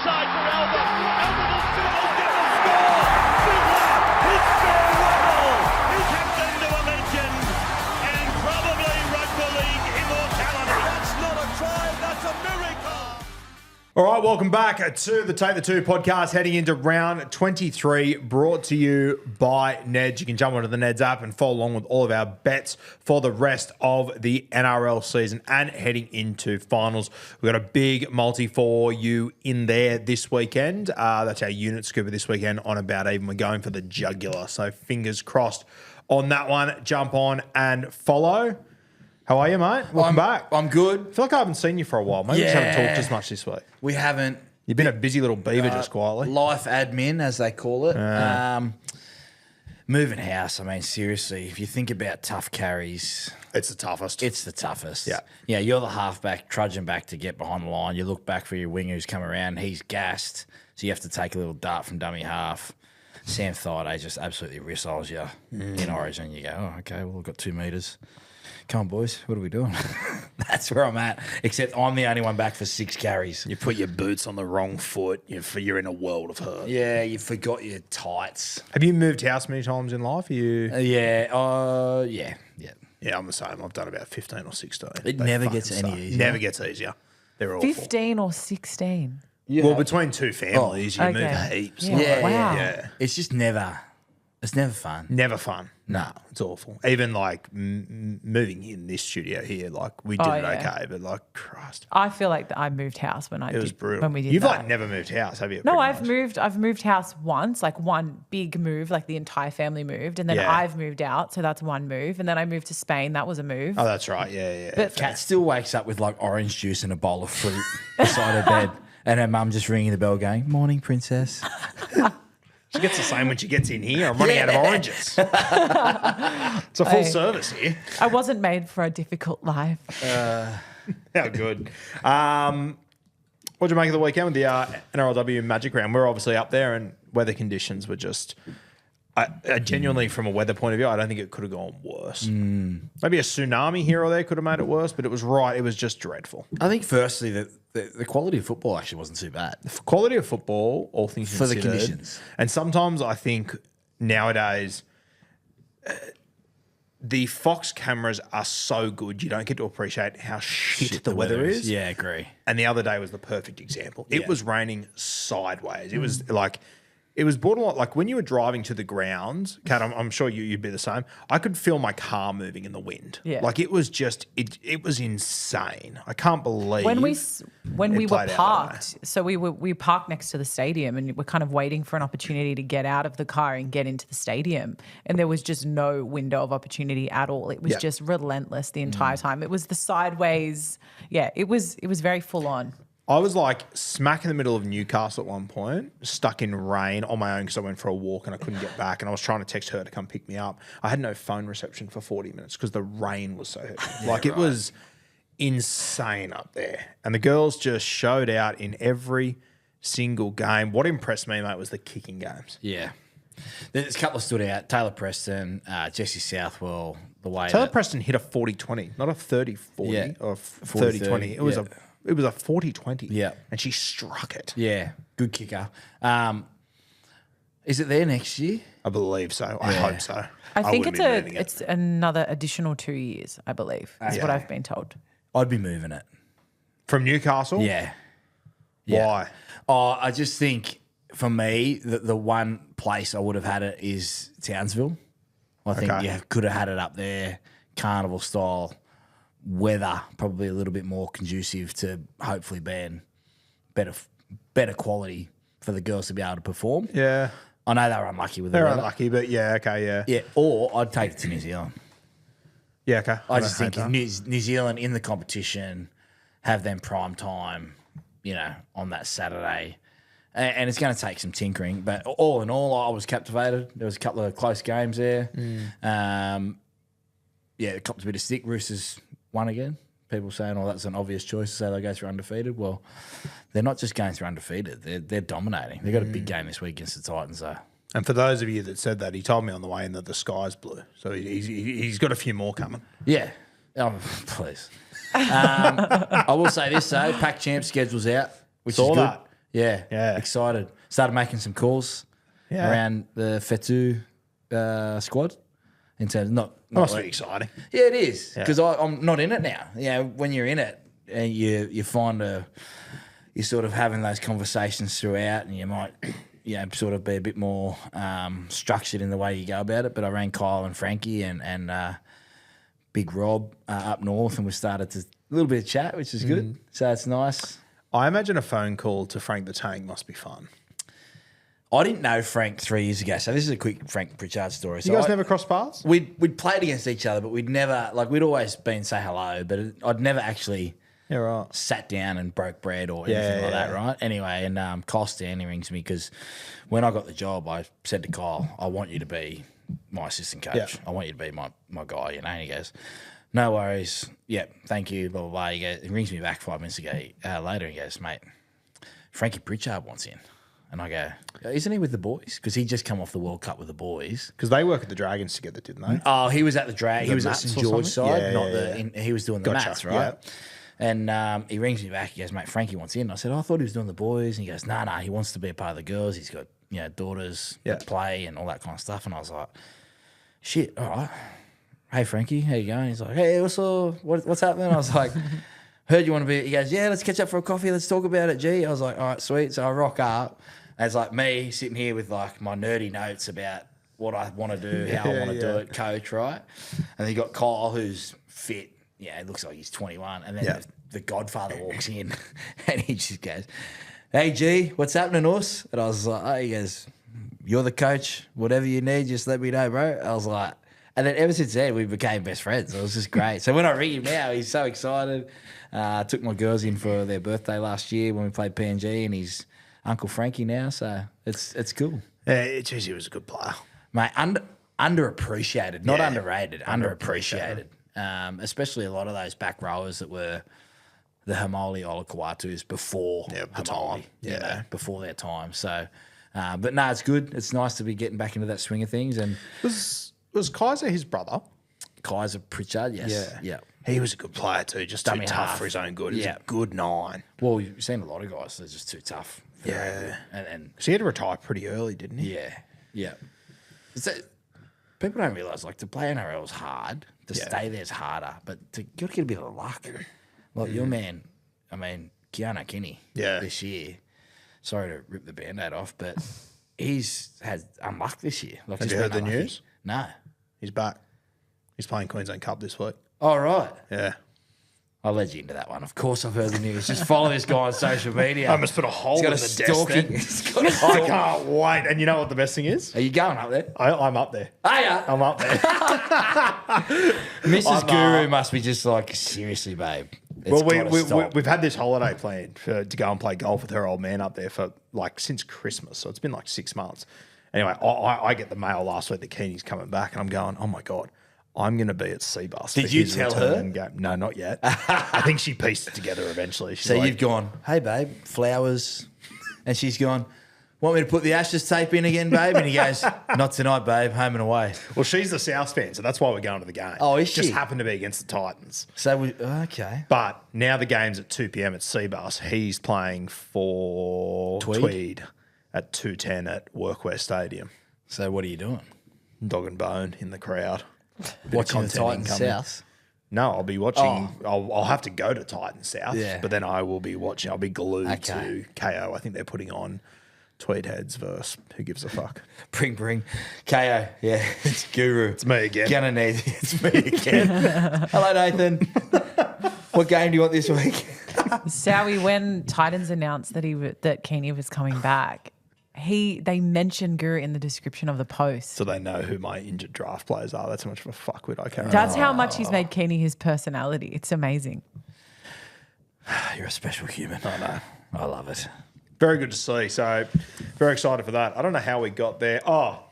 inside for Albert. Albert will get the score. Fiddler, his farewell. He tapped into a legend and probably rugby league immortality. That's not a try, that's a miracle. All right, welcome back to the Take the Two podcast, heading into round 23, brought to you by Neds. You can jump onto the Neds app and follow along with all of our bets for the rest of the NRL season and heading into finals. We've got a big multi for you in there this weekend. That's our unit scooper this weekend on About Even. We're going for the jugular, so fingers crossed on that one. Jump on and follow. How are you, mate? Welcome back. I'm good. I feel like I haven't seen you for a while. Maybe we just haven't talked as much this week. We haven't. You've been a busy little beaver just quietly. Life admin, as they call it. Moving house, I mean, seriously, if you think about tough carries, It's the toughest. it's the toughest. Yeah. Yeah, you're the halfback trudging back to get behind the line. You look back for your winger who's come around. He's gassed, so you have to take a little dart from dummy half. Sam Thaiday just absolutely risoles you in Origin. You go, oh, okay, well, we've got 2 metres. Come on, boys, what are we doing? That's where I'm at, except I'm the only one back for 6 carries. You put your boots on the wrong foot. You're in a world of hurt. Yeah, you forgot your tights. Have you moved house many times in life? Yeah. Yeah, I'm the same. I've done about 15 or 16. It They never fucking gets any suck. easier. Never gets easier. They're awful. 15 or 16? Well, between two families, you Okay. move heaps. Yeah. Yeah, Wow. Yeah. It's just never. It's never fun. Never fun. No. It's awful. Even like moving in this studio here, like we did it yeah. okay, but like, Christ, I feel like I moved house when it was brutal. when we did You've that. like never moved house, have you? No, Pretty much? I've moved house once, like one big move, like the entire family moved, and then Yeah. I've moved out, so that's one move, and then I moved to Spain, that was a move. Oh, that's right. Yeah. But- Kat still wakes up with like orange juice and a bowl of fruit beside her bed, and her mum just ringing the bell going, "Morning, princess." She gets the same when she gets in here. I'm running out of oranges. It's a full service here. I wasn't made for a difficult life. How good. What do you make of the weekend with the NRLW Magic Round? We're obviously up there, and weather conditions were just. Genuinely, from a weather point of view, I don't think it could have gone worse. Maybe a tsunami here or there could have made it worse, but it was right. It was just dreadful. I think, firstly, the quality of football actually wasn't too bad. The quality of football, all things For the considered, conditions. and sometimes I think nowadays the Fox cameras are so good, you don't get to appreciate how shit the weather is. Yeah, I agree. And the other day was the perfect example. It Yeah. was raining sideways. It was like, it was borderline, like when you were driving to the grounds, Kat, I'm sure you'd be the same. I could feel my car moving in the wind. Yeah. Like it was just, it was insane. I can't believe When we were played out that parked, so we parked next to the stadium, and we're kind of waiting for an opportunity to get out of the car and get into the stadium, and there was just no window of opportunity at all. It was Yeah. just relentless the entire time. It was the sideways. Yeah, it was very full on. I was like smack in the middle of Newcastle at one point, stuck in rain on my own because I went for a walk and I couldn't get back, and I was trying to text her to come pick me up. I had no phone reception for 40 minutes because the rain was so heavy. It was insane up there. And the girls just showed out in every single game. What impressed me, mate, was the kicking games. Yeah. There's a couple of stood out. Taylor Preston, Jesse Southwell, the way Taylor that- Preston hit a 40-20, not a 30-40 Yeah. or 30-20. It was yeah. it was a 40-20. Yeah. And she struck it. Yeah, good kicker. Is it there next year? I believe so. I hope so. I think wouldn't be moving it. it's another additional 2 years, I believe. Is what I've been told. I'd be moving it. From Newcastle? Yeah. Why? Oh, I just think for me, the one place I would have had it is Townsville. I think Okay. you could have had it up there, carnival style, weather, probably a little bit more conducive to hopefully being better quality for the girls to be able to perform. Yeah. I know they were unlucky with the They're weather. unlucky, but yeah, okay, yeah. Yeah, or I'd take it to New Zealand. Yeah, okay. I just don't think hate if New Zealand in the competition, have them prime time, on that Saturday. And it's going to take some tinkering. But all in all, I was captivated. There was a couple of close games there. It copped a bit of stick. Roosters won again. People saying, that's an obvious choice to say they go through undefeated. Well, they're not just going through undefeated. They're dominating. They've got a big game this week against the Titans, though. And for those of you that said that, he told me on the way in that the sky's blue. So he's got a few more coming. Yeah. Oh, please. I will say this, though. Pac Champ schedule's out, which Saw is good. that. Yeah, Yeah. excited. Started making some calls around the Fetu squad. In terms, not Must be exciting. Yeah, it is because I'm not in it now. When you're in it, and you find you're sort of having those conversations throughout, and you might sort of be a bit more structured in the way you go about it. But I rang Kyle and Frankie and Big Rob up north, and we started to a little bit of chat, which is good. So it's nice. I imagine a phone call to Frank the Tank must be fun. I didn't know Frank 3 years ago, so this is a quick Frank Pritchard story. You guys never crossed paths? We'd played against each other, but we'd never we'd always been say hello, but I'd never actually sat down and broke bread or anything like that, right? Anyway, and Kyle Stanley rings me because when I got the job, I said to Kyle, "I want you to be my assistant coach. Yeah. I want you to be my guy." And he goes, "No worries. Yep, thank you." Blah blah blah. He rings me back 5 minutes ago later. And he goes, "Mate, Frankie Pritchard wants in." And I go, "Isn't he with the boys?" Because he'd just come off the World Cup with the boys. Because they work at the Dragons together, didn't they? Oh, he was at the Drag. He was at Mats St or George something? side, he was doing the Gotcha, Mats, right? And he rings me back. He goes, "Mate, Frankie wants in." I said, "I thought he was doing the boys." And he goes, "Nah, he wants to be a part of the girls. He's got daughters that play and all that kind of stuff." And I was like, "Shit, all right. Hey, Frankie, how you going?" He's like, "Hey, what's happening?" I was like, "Heard you want to be." He goes, "Yeah, let's catch up for a coffee. Let's talk about it, G." I was like, "All right, sweet." So I rock up. And it's like me sitting here with like my nerdy notes about what I want to do, how I want to do it, coach, right? And then you got Kyle, who's fit. Yeah, it looks like he's 21. And then the Godfather walks in and he just goes, "Hey, G, what's happening, us?" And I was like, "Oh," he goes, "You're the coach. Whatever you need, just let me know, bro." I was like, and then ever since then, we became best friends. It was just great. So when I ring him now, he's so excited. Took my girls in for their birthday last year when we played PNG, and he's Uncle Frankie now, so it's cool. Yeah, geez, he was a good player. Mate, underappreciated, not underrated, underappreciated. Especially a lot of those back rowers that were the Hamoli Olakuatus before Hamoli, before their time. So, but no, it's good. It's nice to be getting back into that swing of things. And Was Kaiser his brother? Kaiser Pritchard, yes. Yeah. He was a good player too, just Dummy too tough half. for his own good. He's a good 9. Well, you've seen a lot of guys that are just too tough. Yeah. And So he had to retire pretty early, didn't he? Yeah. People don't realise, like, to play NRL is hard. To stay there is harder. But you got to get a bit of luck. Like, your man, Keanu Kinney this year, sorry to rip the Band-Aid off, but he's had unluck this year. Like, Have you heard the news? No. He's back. He's playing Queensland Cup this week. Oh, right. Yeah. I'll let you into that one. Of course I've heard the news. Just follow this guy on social media. I almost put a hole in the desk then. I can't wait. And you know what the best thing is? Are you going up there? I'm up there. Are ya? I'm up there. Mrs. Guru must be just like, seriously, babe. Well, we've had this holiday planned to go and play golf with her old man up there for like since Christmas. So it's been like 6 months. Anyway, I get the mail last week that Keeney's coming back, and I'm going, oh my God, I'm going to be at Seabus. Did you tell her? No, not yet. I think she pieced it together eventually. She's So like, you've gone, hey, babe, flowers. And she's gone, want me to put the Ashes tape in again, babe? And he goes, not tonight, babe, home and away. well, she's the South fan, so that's why we're going to the game. Oh, is Just she? happened to be against the Titans. So, okay. But now the game's at 2 p.m. at Seabus. He's playing for Tweed at 2:10 at Workwear Stadium. So what are you doing? Dog and bone in the crowd. Watching the Titans incoming. South? No, I'll be watching. I'll have to go to Titan South, Yeah. but then I will be watching. I'll be glued Okay. to KO. I think they're putting on Tweed Heads versus Who Gives a Fuck. Bring. KO. Yeah, it's Guru. It's me again. Gonna need it's me again. Hello, Nathan. What game do you want this week? Sowie, when Titans announced that that Keeney was coming back, they mentioned Guru in the description of the post. So they know who my injured draft players are. That's how much of a fuckwit I carry. That's how much he's made Keeney his personality. It's amazing. You're a special human. I know. I love it. Very good to see. So very excited for that. I don't know how we got there. Oh,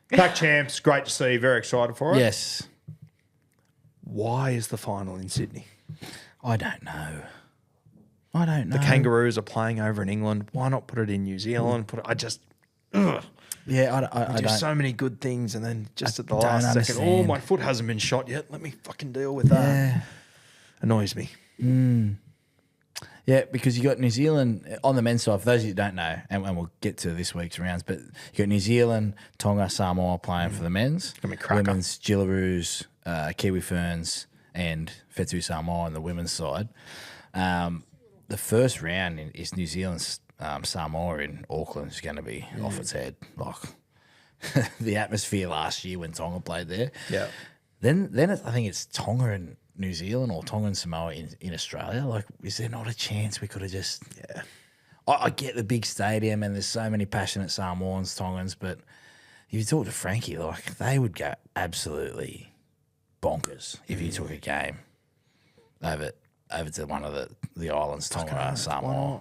back champs. Great to see. Very excited for it. Yes. Why is the final in Sydney? I don't know. The Kangaroos are playing over in England. Why not put it in New Zealand? Yeah, I do don't. so many good things, and then just at the don't last second, understand. my foot hasn't been shot yet. Let me fucking deal with that. Yeah. Annoys me. Yeah, because you got New Zealand on the men's side. For those of you who don't know, and we'll get to this week's rounds, but you got New Zealand, Tonga, Samoa playing for the men's. gonna be a cracker. Women's, Jillaroos, Kiwi Ferns, and Fetu Samoa on the women's side. The first round is New Zealand's Samoa in Auckland is going to be off its head. Like the atmosphere last year when Tonga played there. Yeah. Then I think it's Tonga and New Zealand or Tonga and Samoa in Australia. Like, is there not a chance we could have just? Yeah. I get the big stadium and there's so many passionate Samoans, Tongans, but if you talk to Frankie, like they would go absolutely bonkers if you took a game over to one of the islands, Tonga, Samoa.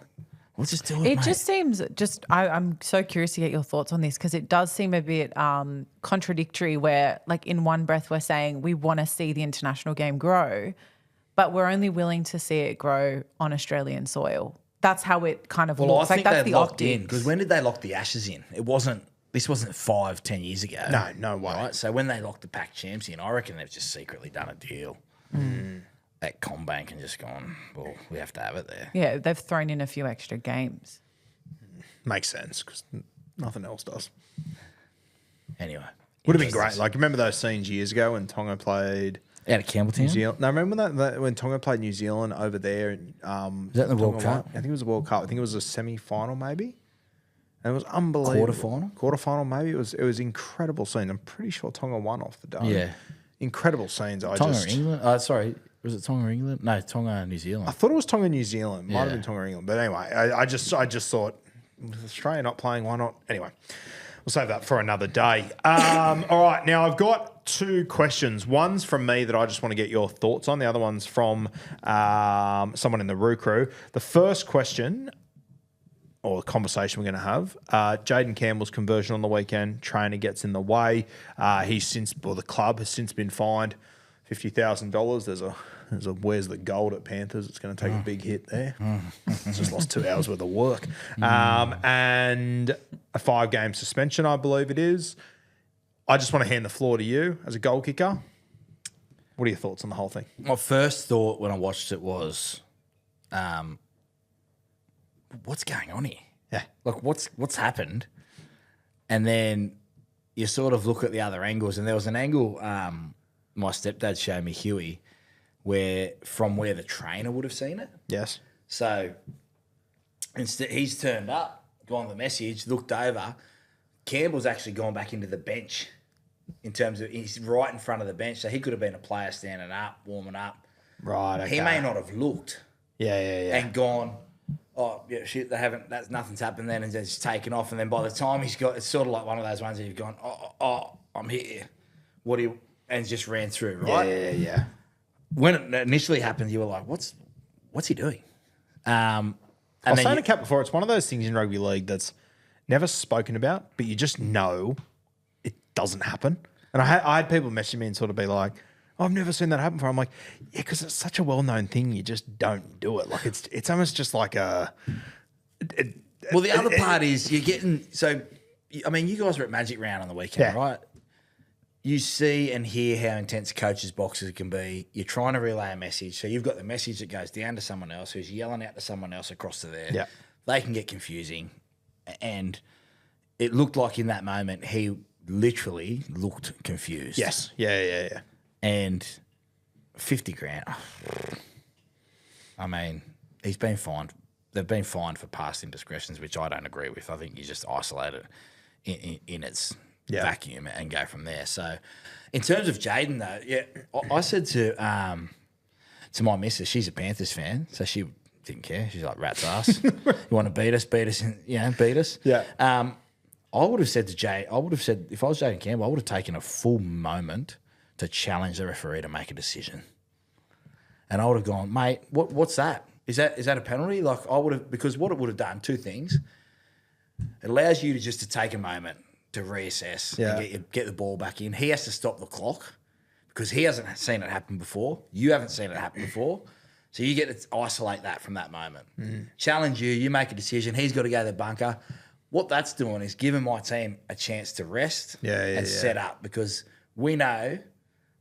We'll just do it, It mate. just seems I'm so curious to get your thoughts on this because it does seem a bit contradictory where like in one breath we're saying we want to see the international game grow, but we're only willing to see it grow on Australian soil. That's how it kind of looks. I like think that's they the locked in optics. because when did they lock the Ashes in? This wasn't 5-10 years ago. No way. Right? So when they locked the Pac Champs in, I reckon they've just secretly done a deal at Combank and just gone, well, we have to have it there. Yeah, they've thrown in a few extra games. Makes sense because nothing else does. Anyway. Would have been great. Like, remember those scenes years ago when Tonga played Out of Campbelltown? New Zealand? No, remember that when Tonga played New Zealand over there? Is that in the World Tonga Cup? won? I think it was the World Cup. I think it was a semi-final maybe. And it was unbelievable. Quarterfinal maybe. It was incredible scene. I'm pretty sure Tonga won off the dome. Yeah. Incredible scenes. Tonga or England? Sorry, was it Tonga or England? No, Tonga New Zealand. I thought it was Tonga, New Zealand. Might have Yeah. been Tonga, England. But anyway, I just thought, with Australia not playing, why not? Anyway, we'll save that for another day. All right, now I've got two questions. One's from me that I just want to get your thoughts on. The other one's from someone in the Roo crew. The first question, or conversation we're going to have, Jaden Campbell's conversion on the weekend. Trainer gets in the way. The club has since been fined $50,000. There's a where's the gold at Panthers. It's going to take a big hit there. It's just lost 2 hours worth of work. And a 5-game suspension, I believe it is. I just want to hand the floor to you as a goal kicker. What are your thoughts on the whole thing? My first thought when I watched it was, what's going on here? Yeah. Like, what's happened? And then you sort of look at the other angles, and there was an angle my stepdad showed me, Huey, where the trainer would have seen it. Yes. So instead, he's turned up, gone the message, looked over. Campbell's actually gone back into the bench in terms of he's right in front of the bench. So he could have been a player standing up, warming up. Right. Okay. He may not have looked Yeah. and gone, oh, yeah, shit, nothing's happened then, and just taken off. And then by the time it's sort of like one of those ones that you've gone, oh, I'm here. And just ran through, right? Yeah. When it initially happened, you were like, what's he doing? I was saying to Cap before, it's one of those things in rugby league that's never spoken about, but you just know it doesn't happen. And I had people message me and sort of be like, oh, I've never seen that happen before. I'm like, yeah, because it's such a well-known thing, you just don't do it. Like it's almost just like a... Well, the other part is you're getting... So, I mean, you guys were at Magic Round on the weekend, right? You see and hear how intense coaches' boxes can be. You're trying to relay a message. So you've got the message that goes down to someone else who's yelling out to someone else across to there. Yeah. They can get confusing. And it looked like in that moment he literally looked confused. Yes. Yeah. And 50 grand. I mean, he's been fined. They've been fined for past indiscretions, which I don't agree with. I think you just isolate it in its vacuum and go from there. So, in terms of Jaden, though, I said to my missus, she's a Panthers fan, so she didn't care. She's like, rat's ass. You want to beat us, beat us. Yeah. I would have said to Jay, if I was Jaden Campbell, I would have taken a full moment to challenge the referee to make a decision. And I would have gone, mate, what's that? Is that a penalty? Like I would have, because what it would have done, two things. It allows you to take a moment to reassess and get the ball back in. He has to stop the clock because he hasn't seen it happen before. You haven't seen it happen before. So you get to isolate that from that moment. Challenge you make a decision. He's got to go to the bunker. What that's doing is giving my team a chance to rest and set up, because we know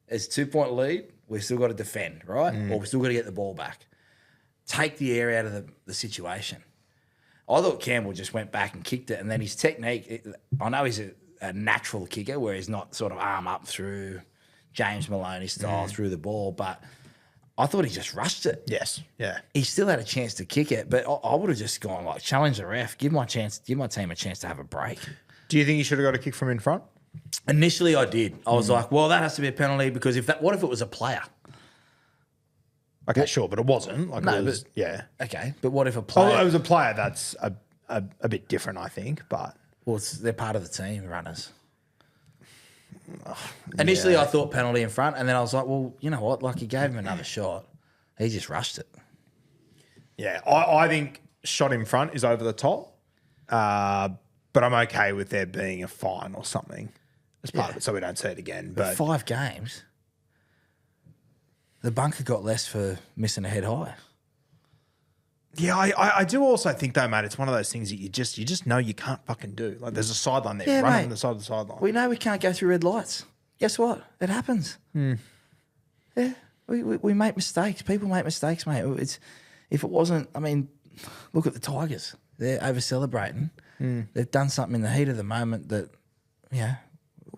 as 2-point lead, we've still got to defend, right? Or we've still got to get the ball back. take the air out of the situation. I thought Campbell just went back and kicked it, and then his technique, I know he's a natural kicker where he's not sort of arm up through James Maloney style through the ball, but I thought he just rushed it. Yes, yeah. He still had a chance to kick it, but I would have just gone like challenge the ref, give my team a chance to have a break. Do you think he should have got a kick from in front? Initially, I did. I was like, well, that has to be a penalty because what if it was a player? Okay, sure, but it wasn't. Like, No, it was, but- yeah. Okay, but what if a player? Oh, it was a player. That's a bit different, I think. But Well, they're part of the team, runners. Initially, I thought penalty in front, and then I was like, well, you know what? Like, he gave him another shot. He just rushed it. yeah, I think shot in front is over the top. But I'm okay with there being a fine or something as part of it, so we don't see it again. But 5 games. The bunker got less for missing a head high. yeah, I do also think though, mate, it's one of those things that you just know you can't fucking do. Like there's a sideline there, Yeah, running mate. on the side of the sideline. We know we can't go through red lights. Guess what? It happens. Yeah, we make mistakes. People make mistakes, mate. If it wasn't, I mean, look at the Tigers. They're over celebrating. They've done something in the heat of the moment that,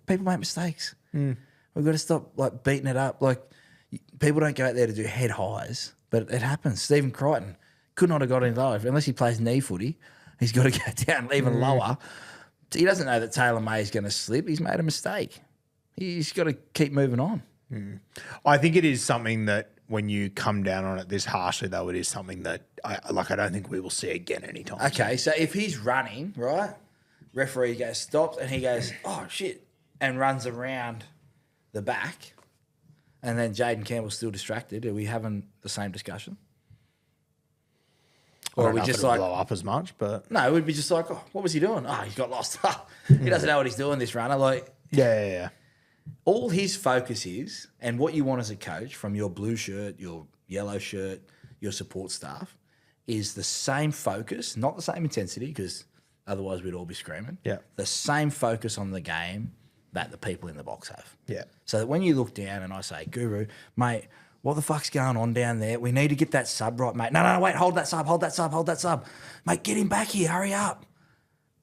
people make mistakes. We've got to stop like beating it up. Like people don't go out there to do head highs, but it happens. Stephen Crichton could not have got any lower unless he plays knee footy. He's got to go down even lower. He doesn't know that Taylor May is going to slip. He's made a mistake. He's got to keep moving on. I think it is something that when you come down on it this harshly, though, it is something that I don't think we will see again anytime. Okay, so if he's running, right, referee goes, stops, and he goes, oh, shit, and runs around the back, and then Jaden Campbell's still distracted, are we having the same discussion? Or Or I are we don't know just if it'll like, blow up as much, but no, we'd be just like, oh, what was he doing? Oh, he got lost. He doesn't know what he's doing, this runner. Like, yeah. all his focus is, and what you want as a coach from your blue shirt, your yellow shirt, your support staff, is the same focus, not the same intensity, because otherwise we'd all be screaming. Yeah. The same focus on the game that the people in the box have. Yeah. So that when you look down and I say, Guru, mate, what the fuck's going on down there? We need to get that sub right, mate. No, wait, hold that sub. Mate, get him back here, hurry up.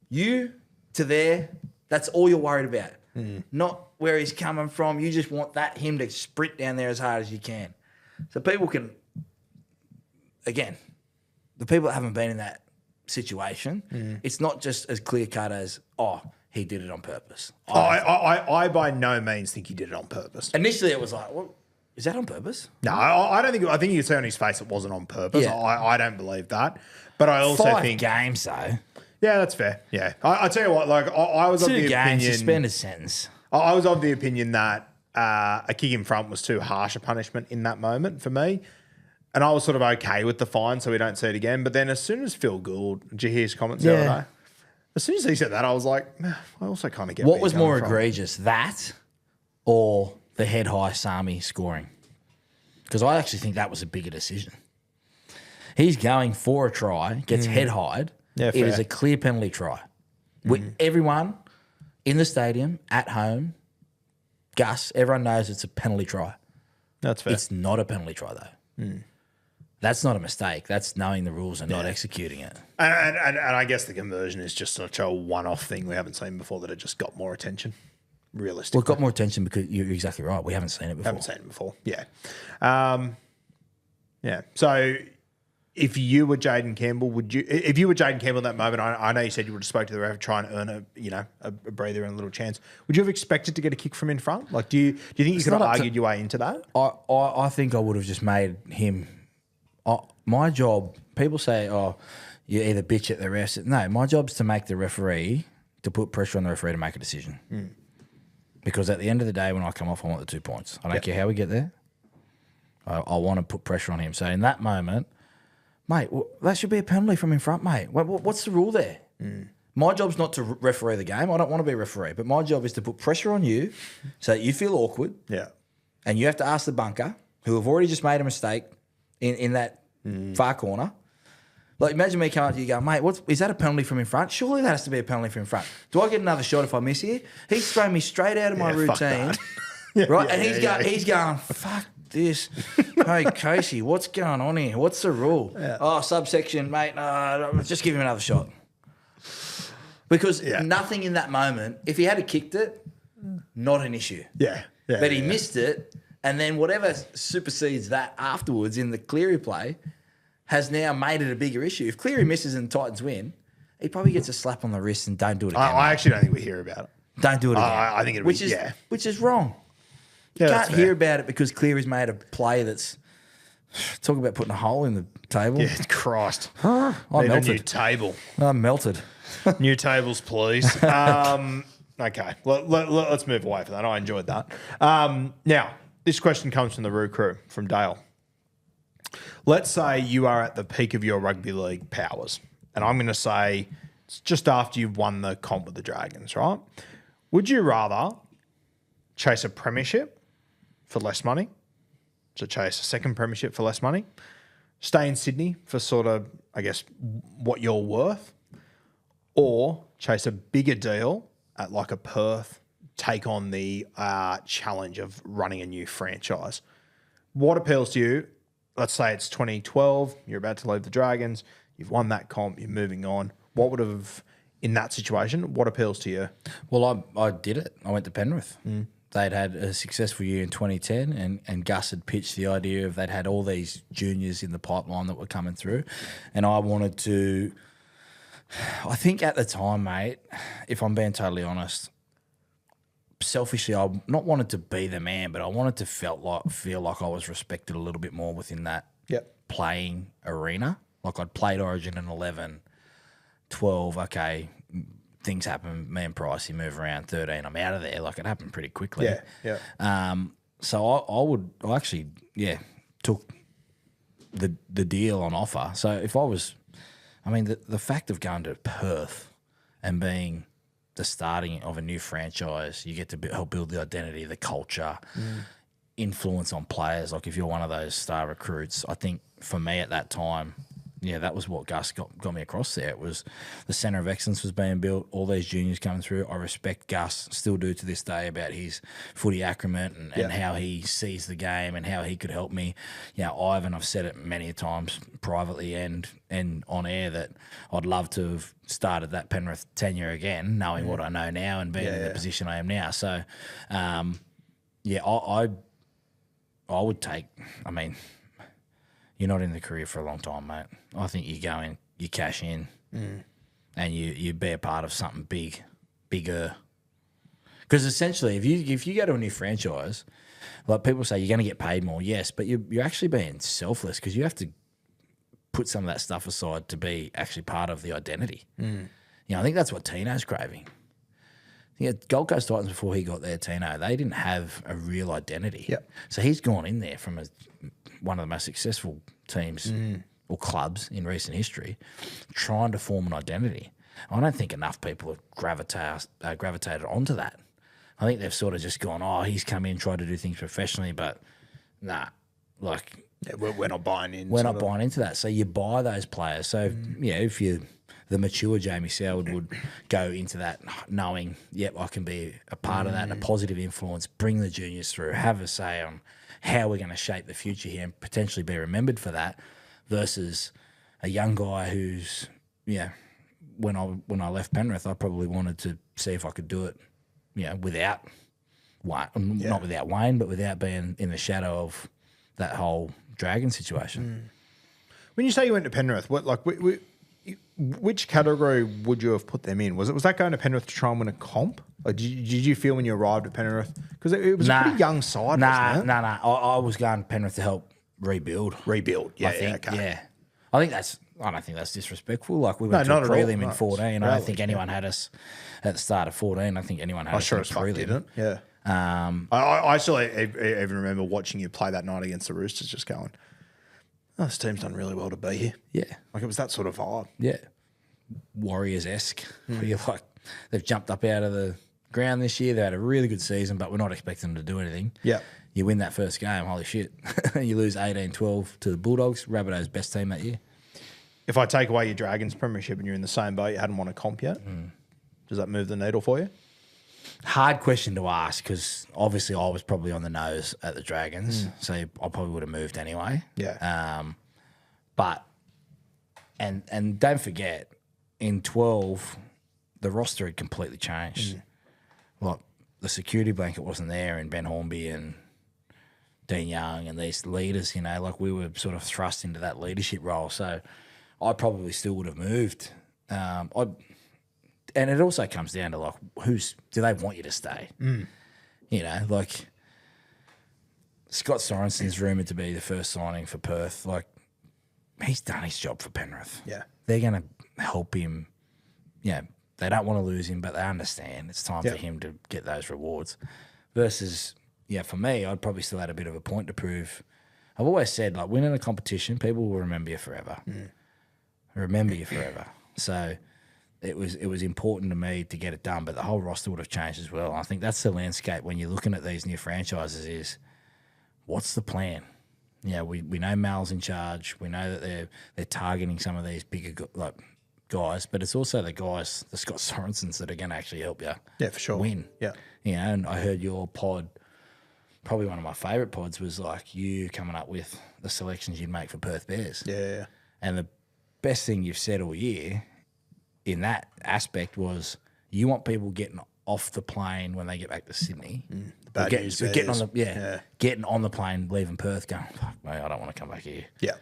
You to there, that's all you're worried about. Not where he's coming from. You just want him to sprint down there as hard as you can. So people can, again, the people that haven't been in that situation, it's not just as clear cut as, oh, he did it on purpose. I by no means think he did it on purpose. Initially it was like, well, is that on purpose? No, I don't think. I think you could see on his face it wasn't on purpose. Yeah. I don't believe that. But I also 5 think, games though. yeah, that's fair. Yeah, I tell you what, like I was 2 of the games, opinion. suspended sentence. I was of the opinion that a kick in front was too harsh a punishment in that moment for me. And I was sort of okay with the fine so we don't see it again. But then as soon as Phil Gould, did you hear his comments the other day? As soon as he said that, I was like, I also kind of get What where was he's more coming from. egregious, that or the head high Sami scoring? Because I actually think that was a bigger decision. He's going for a try, gets head high'd. Yeah, It fair. is a clear penalty try. With everyone in the stadium, at home, Gus, everyone knows it's a penalty try. That's fair. It's not a penalty try, though. That's not a mistake. That's knowing the rules and not executing it. And I guess the conversion is just such a one-off thing we haven't seen before that it just got more attention, realistically. Well, it got more attention because you're exactly right. We haven't seen it before. Haven't seen it before. Yeah. Yeah. So if you were Jaden Campbell, if you were Jaden Campbell in that moment, I know you said you would have spoke to the ref to try and earn a breather and a little chance. Would you have expected to get a kick from in front? Like, do you think you could have not up to- argued your way into that? I think I would have just made him. My job, people say, oh, you either bitch at the refs. No, my job's to make the referee, to put pressure on the referee to make a decision. Because at the end of the day, when I come off, I want the 2 points. I don't care how we get there. I want to put pressure on him. So in that moment, mate, that should be a penalty from in front, mate. What's the rule there? My job's not to referee the game. I don't want to be a referee. But my job is to put pressure on you so that you feel awkward. Yeah. And you have to ask the bunker, who have already just made a mistake in that far corner. Like, imagine me coming up to you going, mate, is that a penalty from in front? Surely that has to be a penalty from in front. Do I get another shot if I miss here? He's thrown me straight out of my Yeah, fuck routine. that. Right? Yeah, and yeah, he's going, fuck this. Hey, Casey, what's going on here? What's the rule? Oh, subsection, mate. Just give him another shot. Because nothing in that moment, if he had kicked it, not an issue. Yeah. But he missed it, and then whatever supersedes that afterwards in the Cleary play has now made it a bigger issue. If Cleary misses and Titans win, he probably gets a slap on the wrist and don't do it again. I actually don't think we hear about it. Don't do it again. I think it'll be, which is wrong. You Yeah, can't hear about it because Cleary's made a play that's talk about putting a hole in the table. Yeah, Christ. I'm Need a melted. new table. I'm melted. New tables, please. Okay, let's move away from that. I enjoyed that. Now, this question comes from the Roo Crew, from Dale. Let's say you are at the peak of your rugby league powers, and I'm going to say it's just after you've won the comp with the Dragons, right? Would you rather chase a premiership for less money, so chase a second premiership for less money, stay in Sydney for sort of, I guess, what you're worth, or chase a bigger deal at like a Perth, take on the challenge of running a new franchise? What appeals to you? Let's say it's 2012, you're about to leave the Dragons, you've won that comp, you're moving on. What would have, in that situation, what appeals to you? Well, I did it. I went to Penrith. They'd had a successful year in 2010, and Gus had pitched the idea of they'd had all these juniors in the pipeline that were coming through, and I wanted to. I think at the time, mate, if I'm being totally honest, selfishly, I not wanted to be the man, but I wanted to feel like I was respected a little bit more within that playing arena. Like I'd played Origin in 11, 12, okay, things happen, me and Pricey move around, 13, I'm out of there. Like it happened pretty quickly. So I actually took the deal on offer. So if I was, I mean, the fact of going to Perth and being the starting of a new franchise, you get to help build the identity, the culture, influence on players. Like if you're one of those star recruits, I think for me at that time, that was what Gus got me across there. It was the centre of excellence was being built, all these juniors coming through. I respect Gus, still do to this day, about his footy acumen and how he sees the game and how he could help me. Ivan, I've said it many times privately and on air that I'd love to have started that Penrith tenure again, knowing what I know now and being in the position I am now. So, I would take, I mean, you're not in the career for a long time, mate. I think you go in, you cash in, and you be a part of something bigger. Because essentially, if you go to a new franchise, like people say, you're going to get paid more, yes, but you're actually being selfless because you have to put some of that stuff aside to be actually part of the identity. I think that's what Tino's craving. Gold Coast Titans, before he got there, Tino, they didn't have a real identity. So he's gone in there from one of the most successful teams or clubs in recent history, trying to form an identity. I don't think enough people have gravitated onto that. I think they've sort of just gone, he's come in, tried to do things professionally, but nah, like... we're not buying in. We're not buying into that. So you buy those players. So, if you... The mature Jamie Soward would go into that knowing, I can be a part of that, a positive influence, bring the juniors through, have a say on how we're going to shape the future here and potentially be remembered for that, versus a young guy who's, when I left Penrith, I probably wanted to see if I could do it, without Wayne, not without Wayne, but without being in the shadow of that whole Dragon situation. When you say you went to Penrith, which category would you have put them in? Was that going to Penrith to try and win a comp? Or did you feel when you arrived at Penrith? Because it was a pretty young side, wasn't it? No. I was going to Penrith to help rebuild. Yeah, I think, okay. I don't think that's disrespectful. Like we went to not at all. prelim in 14. I don't think Really, anyone had us at the start of 14. I think anyone had us sure in as fuck prelim. didn't. Yeah. I still even remember watching you play that night against the Roosters, just going, this team's done really well to be here. Yeah. Like it was that sort of vibe. Yeah. Warriors-esque. Where you're like, they've jumped up out of the ground this year. They had a really good season, but we're not expecting them to do anything. Yeah. You win that first game, holy shit. You lose 18-12 to the Bulldogs, Rabbitohs' best team that year. If I take away your Dragons premiership and you're in the same boat, you hadn't won a comp yet, does that move the needle for you? Hard question to ask because obviously I was probably on the nose at the Dragons, so I probably would have moved anyway. Yeah. But and don't forget, in 12, the roster had completely changed. Like the security blanket wasn't there, and Ben Hornby and Dean Young and these leaders, you know, like we were sort of thrust into that leadership role. So I probably still would have moved. And it also comes down to like, do they want you to stay? You know, like Scott Sorensen's rumoured to be the first signing for Perth. Like he's done his job for Penrith. Yeah. They're going to help him. Yeah, they don't want to lose him, but they understand it's time for him to get those rewards. Versus, yeah, for me, I'd probably still had a bit of a point to prove. I've always said, like, winning a competition, people will remember you forever. Remember you forever. So it was important to me to get it done, but the whole roster would have changed as well. I think that's the landscape when you're looking at these new franchises is what's the plan? Yeah, we know Mal's in charge. We know that they're targeting some of these bigger guys, but it's also the guys, the Scott Sorensens, that are going to actually help you. Yeah, for sure. Win. Yeah. You know, and I heard your pod, probably one of my favourite pods was like you coming up with the selections you'd make for Perth Bears. Yeah. And the best thing you've said all year in that aspect was you want people getting off the plane when they get back to Sydney. Getting on the plane, leaving Perth, going, fuck mate, I don't want to come back here. Yeah.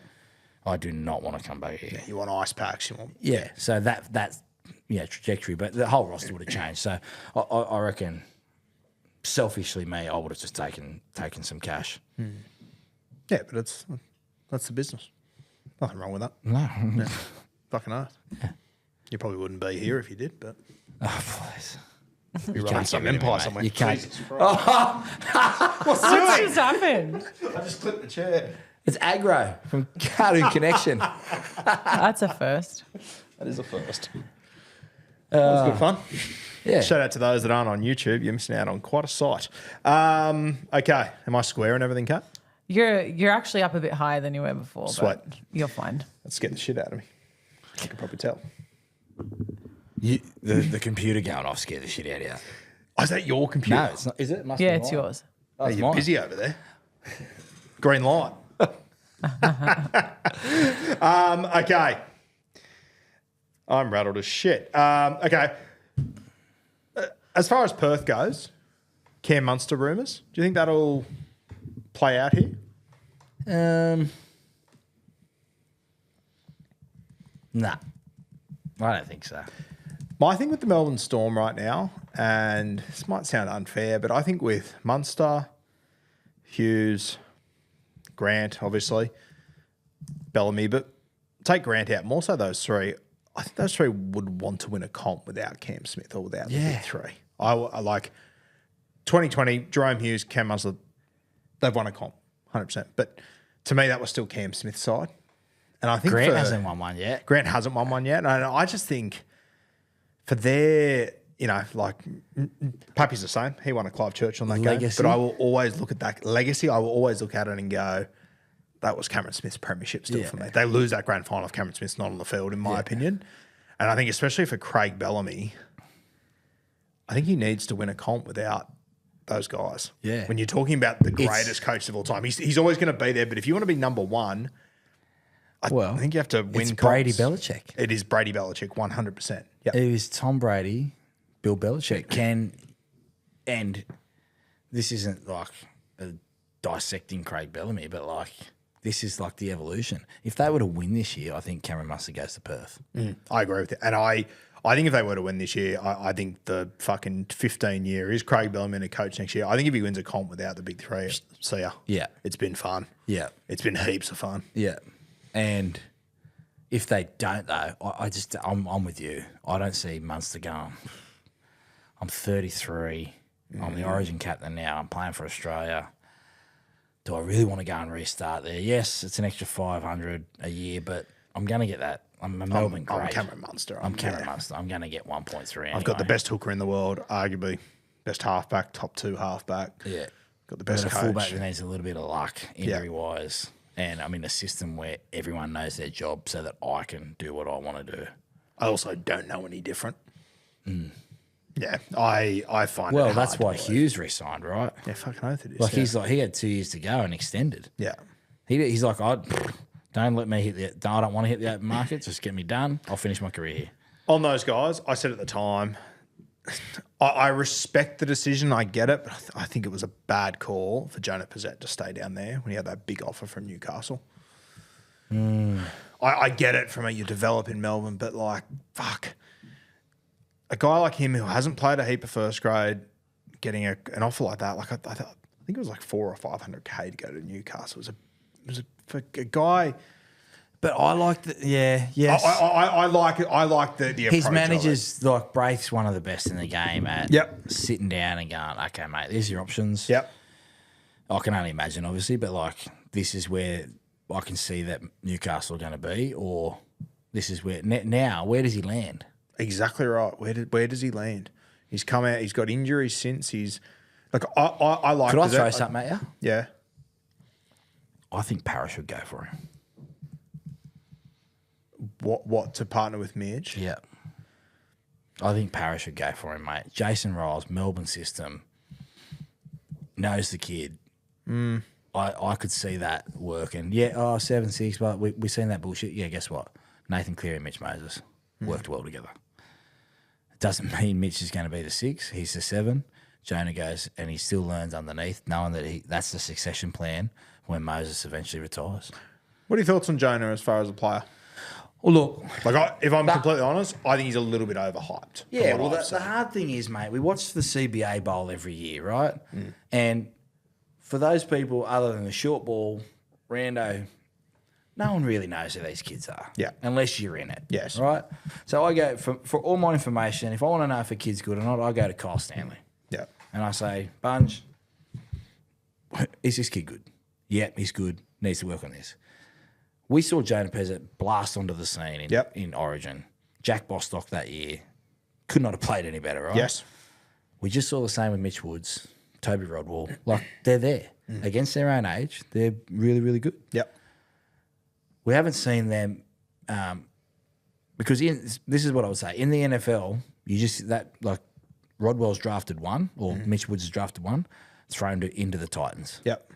I do not want to come back here. Yeah, you want ice packs. You want So that's trajectory, but the whole roster would have changed. So I reckon, selfishly, me, I would have just taken some cash. Yeah, but that's the business. Nothing wrong with that. No, Yeah. Fucking earth. Yeah. You probably wouldn't be here if you did, but please. you're running some empire somewhere. You can't. What's just happened? I just clipped the chair. It's aggro from Cartoon Connection. That's a first. That is a first. That's good fun. Yeah. Shout out to those that aren't on YouTube. You're missing out on quite a sight. Okay. Am I square and everything, Kat? You're actually up a bit higher than you were before. Sweet. But you're fine. Let's get the shit out of me. You can probably tell. The computer going off scared the shit out of you. Oh, is that your computer? No, it's not. Is it? It must Yeah, be it's mine. yours. Oh, it's You're mine. busy over there. Green light. Okay. I'm rattled as shit. Okay. As far as Perth goes, Cam Munster rumours, do you think that'll play out here? Nah. I don't think so. My thing with the Melbourne Storm right now, and this might sound unfair, but I think with Munster, Hughes, Grant, obviously, Bellamy, but take Grant out, more so those three. I think those three would want to win a comp without Cam Smith or without the big three. I like 2020, Jerome Hughes, Cam Munster, they've won a comp, 100%. But to me, that was still Cam Smith's side. And I think Grant hasn't won one yet. Grant hasn't won one yet. And I just think for their, like Pappy's the same. He won a Clive Churchill on that Legacy. game. But I will always look at that legacy. I will always look at it and go, that was Cameron Smith's premiership still for me. They lose that grand final if Cameron Smith's not on the field, in my opinion. And I think especially for Craig Bellamy, I think he needs to win a comp without those guys. Yeah. When you're talking about the greatest coach of all time, he's always going to be there. But if you want to be number one, I think you have to win. It's comps. Brady Belichick. It is Brady Belichick, 100%. Yeah. It is Tom Brady, Bill Belichick. And this isn't like dissecting Craig Bellamy, but like this is like the evolution. If they were to win this year, I think Cameron Munster goes to Perth. I agree with it. And I think if they were to win this year, I think the fucking 15-year is Craig Bellamy a coach next year. I think if he wins a comp without the big three, see ya. Yeah. It's been fun. Yeah. It's been heaps of fun. Yeah. And if they don't, though, I'm with you. I don't see Munster going. I'm 33. I'm the Origin captain now. I'm playing for Australia. Do I really want to go and restart there? Yes, it's an extra 500 a year, but I'm going to get that. I'm a Melbourne great. I'm Cameron Munster. I'm Cameron Munster. I'm going to get 1.3 anyway. I've got the best hooker in the world, arguably best halfback, top two halfback. Yeah. Got the best a coach. fullback that needs a little bit of luck injury-wise. And I'm in a system where everyone knows their job so that I can do what I want to do. I also don't know any different. Yeah, I find it Well, hard that's to why believe. Hughes re-signed, right? Yeah, fucking oath it is. Like yeah. he's like he had 2 years to go and extended. Yeah. He's like, don't let me hit the. I don't want to hit the open market. Just get me done. I'll finish my career here. On those guys, I said at the time, I respect the decision. I get it, but I think it was a bad call for Jonah Pezet to stay down there when he had that big offer from Newcastle. I get it from you develop in Melbourne, but like, fuck. A guy like him who hasn't played a heap of first grade, getting an offer like that, like I think it was like 400 or 500K to go to Newcastle. It was for a guy. But I like the yes. I like it. I like the approach His of managers, like Braith's one of the best in the game at Yep. sitting down and going, okay, mate, there's your options. it. Yep. I can only imagine, obviously, but like this is where I can see that Newcastle are going to be, or this is where now. Where does he land? Exactly right. Where does he land? He's come out. He's got injuries since. He's like I like. Could I throw something at you? Yeah. I think Parrish would go for him. What to partner with Midge? Yeah. I think Parrish would go for him, mate. Jason Riles, Melbourne system, knows the kid. I could see that working. Yeah, 7-6, but we've seen that bullshit. Yeah, guess what? Nathan Cleary and Mitch Moses worked well together. It doesn't mean Mitch is going to be the 6. He's the 7. Jonah goes and he still learns underneath, knowing that that's the succession plan when Moses eventually retires. What are your thoughts on Jonah as far as a player? Well, look, Like, if I'm completely honest, I think he's a little bit overhyped. from yeah, what well, I've the seen. hard thing is, mate, we watch the CBA Bowl every year, right? And for those people other than the short ball, rando, no one really knows who these kids are. Yeah. Unless you're in it. Yes. Right? So I go, for all my information, if I want to know if a kid's good or not, I go to Kyle Stanley. Yeah. And I say, Bunge, is this kid good? Yeah, he's good. Needs to work on this. We saw Jonah Pezet blast onto the scene in Origin. Jack Bostock that year could not have played any better, right? Yes. We just saw the same with Mitch Woods, Toby Rodwell. Like, they're there. Against their own age, they're really, really good. Yep. We haven't seen them because this is what I would say. In the NFL, you just like Rodwell's drafted 1 or Mitch Woods has drafted 1, thrown into the Titans. Yep.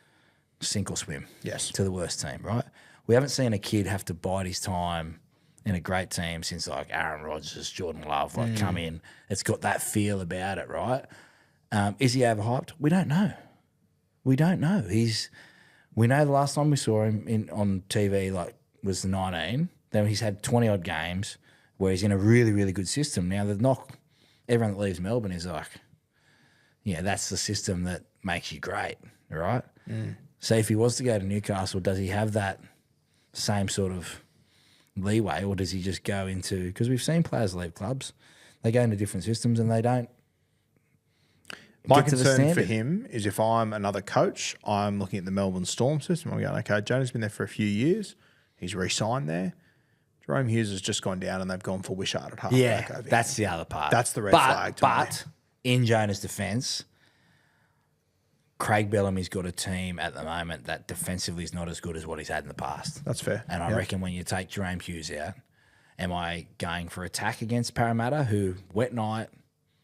Sink or swim. Yes. To the worst team, right? We haven't seen a kid have to bide his time in a great team since like Aaron Rodgers, Jordan Love, like come in. It's got that feel about it, right? Is he overhyped? We don't know. We don't know. We know the last time we saw him on TV like was the 19. Then he's had 20 odd games where he's in a really, really good system. Now the knock, everyone that leaves Melbourne is like, yeah, that's the system that makes you great, right? So if he was to go to Newcastle, does he have that same sort of leeway, or does he just go into? Because we've seen players leave clubs, they go into different systems and they don't. My get to the concern for standard. him is if I'm another coach, I'm looking at the Melbourne Storm system. I'm going, okay, Jonah's been there for a few years. He's re-signed there. Jerome Hughes has just gone down and they've gone for Wishart at halfback. Yeah, over that's the other part. That's the red flag to me. But in Jonah's defence, Craig Bellamy's got a team at the moment that defensively is not as good as what he's had in the past. That's fair. And I reckon when you take Jerome Hughes out, am I going for attack against Parramatta, who wet night,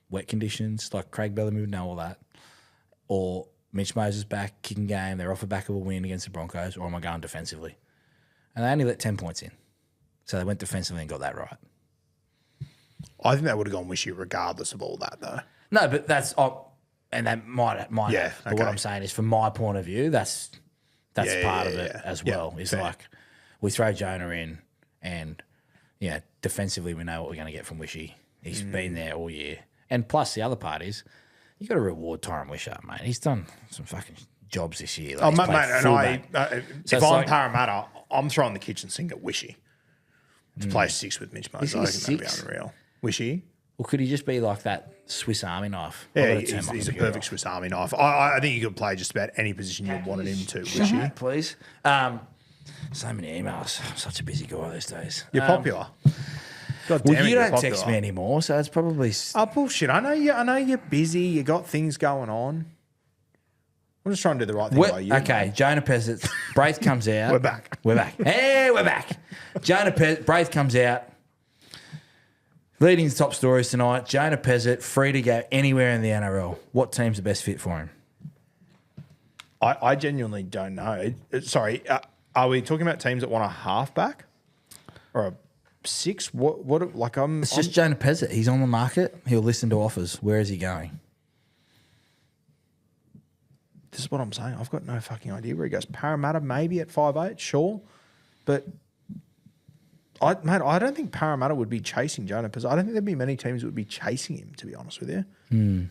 wet conditions, like Craig Bellamy would know all that, or Mitch Moses back, kicking game, they're off the back of a win against the Broncos, or am I going defensively? And they only let 10 points in. So they went defensively and got that right. I think they would have gone Wishy regardless of all that, though. No, but that's and that might Yeah, have. But okay. what I'm saying is, from my point of view, that's Yeah, part of yeah, it yeah. as Yeah, well. It's fair. like we throw Jonah in, and defensively we know what we're going to get from Wishy. He's been there all year, and plus the other part is you got to reward Tyron Wishart, mate. He's done some fucking jobs this year. Like Oh, he's mate, played and fullback. if it's I'm like- Parramatta, I'm throwing the kitchen sink at Wishy to play 6 with Mitch Moses. he I think that'd be 6? unreal. Wishy? Or could he just be like that Swiss Army knife? I've Yeah, got to turn my he's a computer perfect off. Swiss Army knife. I think you could play just about any position you wanted him to, Wishy. Please. So many emails. I'm such a busy guy these days. You're popular. God Well, damn it, you you're don't text popular. me anymore, so it's probably. Oh, bullshit. I know you're busy. You got things going on. I'm just trying to do the right thing by you. Okay, Jonah Pezet. Braith comes out. We're back. We're back. Hey, we're back. Braith comes out. Leading the top stories tonight, Jonah Pezet, free to go anywhere in the NRL. What team's the best fit for him? I genuinely don't know. Sorry, are we talking about teams that want a halfback or a six? What? Like It's just Jonah Pezet. He's on the market. He'll listen to offers. Where is he going? This is what I'm saying. I've got no fucking idea where he goes. Parramatta maybe at 5'8", sure, but I don't think Parramatta would be chasing Jonah Pezet. I don't think there'd be many teams that would be chasing him. To be honest with you,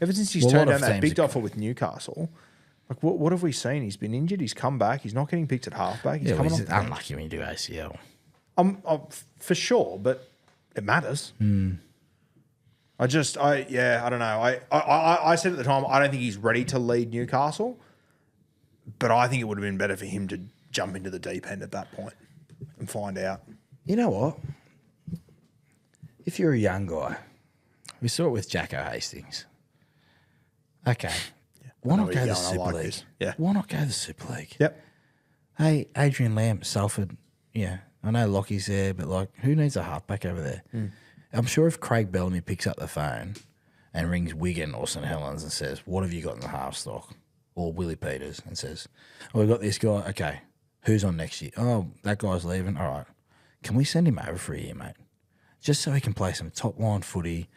ever since he's turned down that big offer with Newcastle. Like, what have we seen? He's been injured. He's come back. He's not getting picked at halfback. He's coming off the bench. Unlucky when you do ACL. For sure, but it matters. I don't know. I said at the time, I don't think he's ready to lead Newcastle, but I think it would have been better for him to jump into the deep end at that point and find out. You know what? If you're a young guy, we saw it with Jacko Hastings. Okay. Why not go to the Super League? Yeah. Why not go to the Super League? Yep. Hey, Adrian Lamb, Salford. Yeah, I know Lockie's there, but like, who needs a halfback over there? I'm sure if Craig Bellamy picks up the phone and rings Wigan or St Helens and says, "What have you got in the half stock?" or Willie Peters and says, "Oh, we've got this guy. Okay, who's on next year? Oh, that guy's leaving. All right, can we send him over for a year, mate? Just so he can play some top line footy."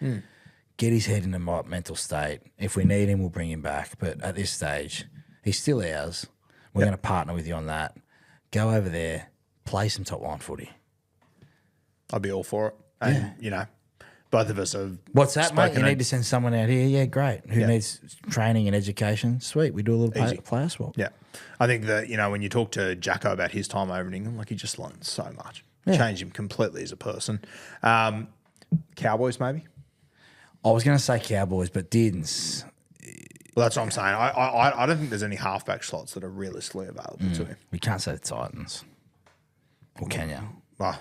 Get his head in the right mental state. If we need him, we'll bring him back. But at this stage, he's still ours. We're going to partner with you on that. Go over there, play some top line footy. I'd be all for it. And, you know, both of us have What's that, mate? You need to send someone out here? Yeah, great. Who needs training and education? Sweet. We do a little player swap. Yeah. I think that, you know, when you talk to Jacko about his time over in England, like, he just learned so much. Changed him completely as a person. Cowboys, maybe? I was going to say Cowboys, but didn't. Well, that's what I'm saying. I don't think there's any halfback slots that are realistically available to him. We can't say the Titans. Or can you? Well,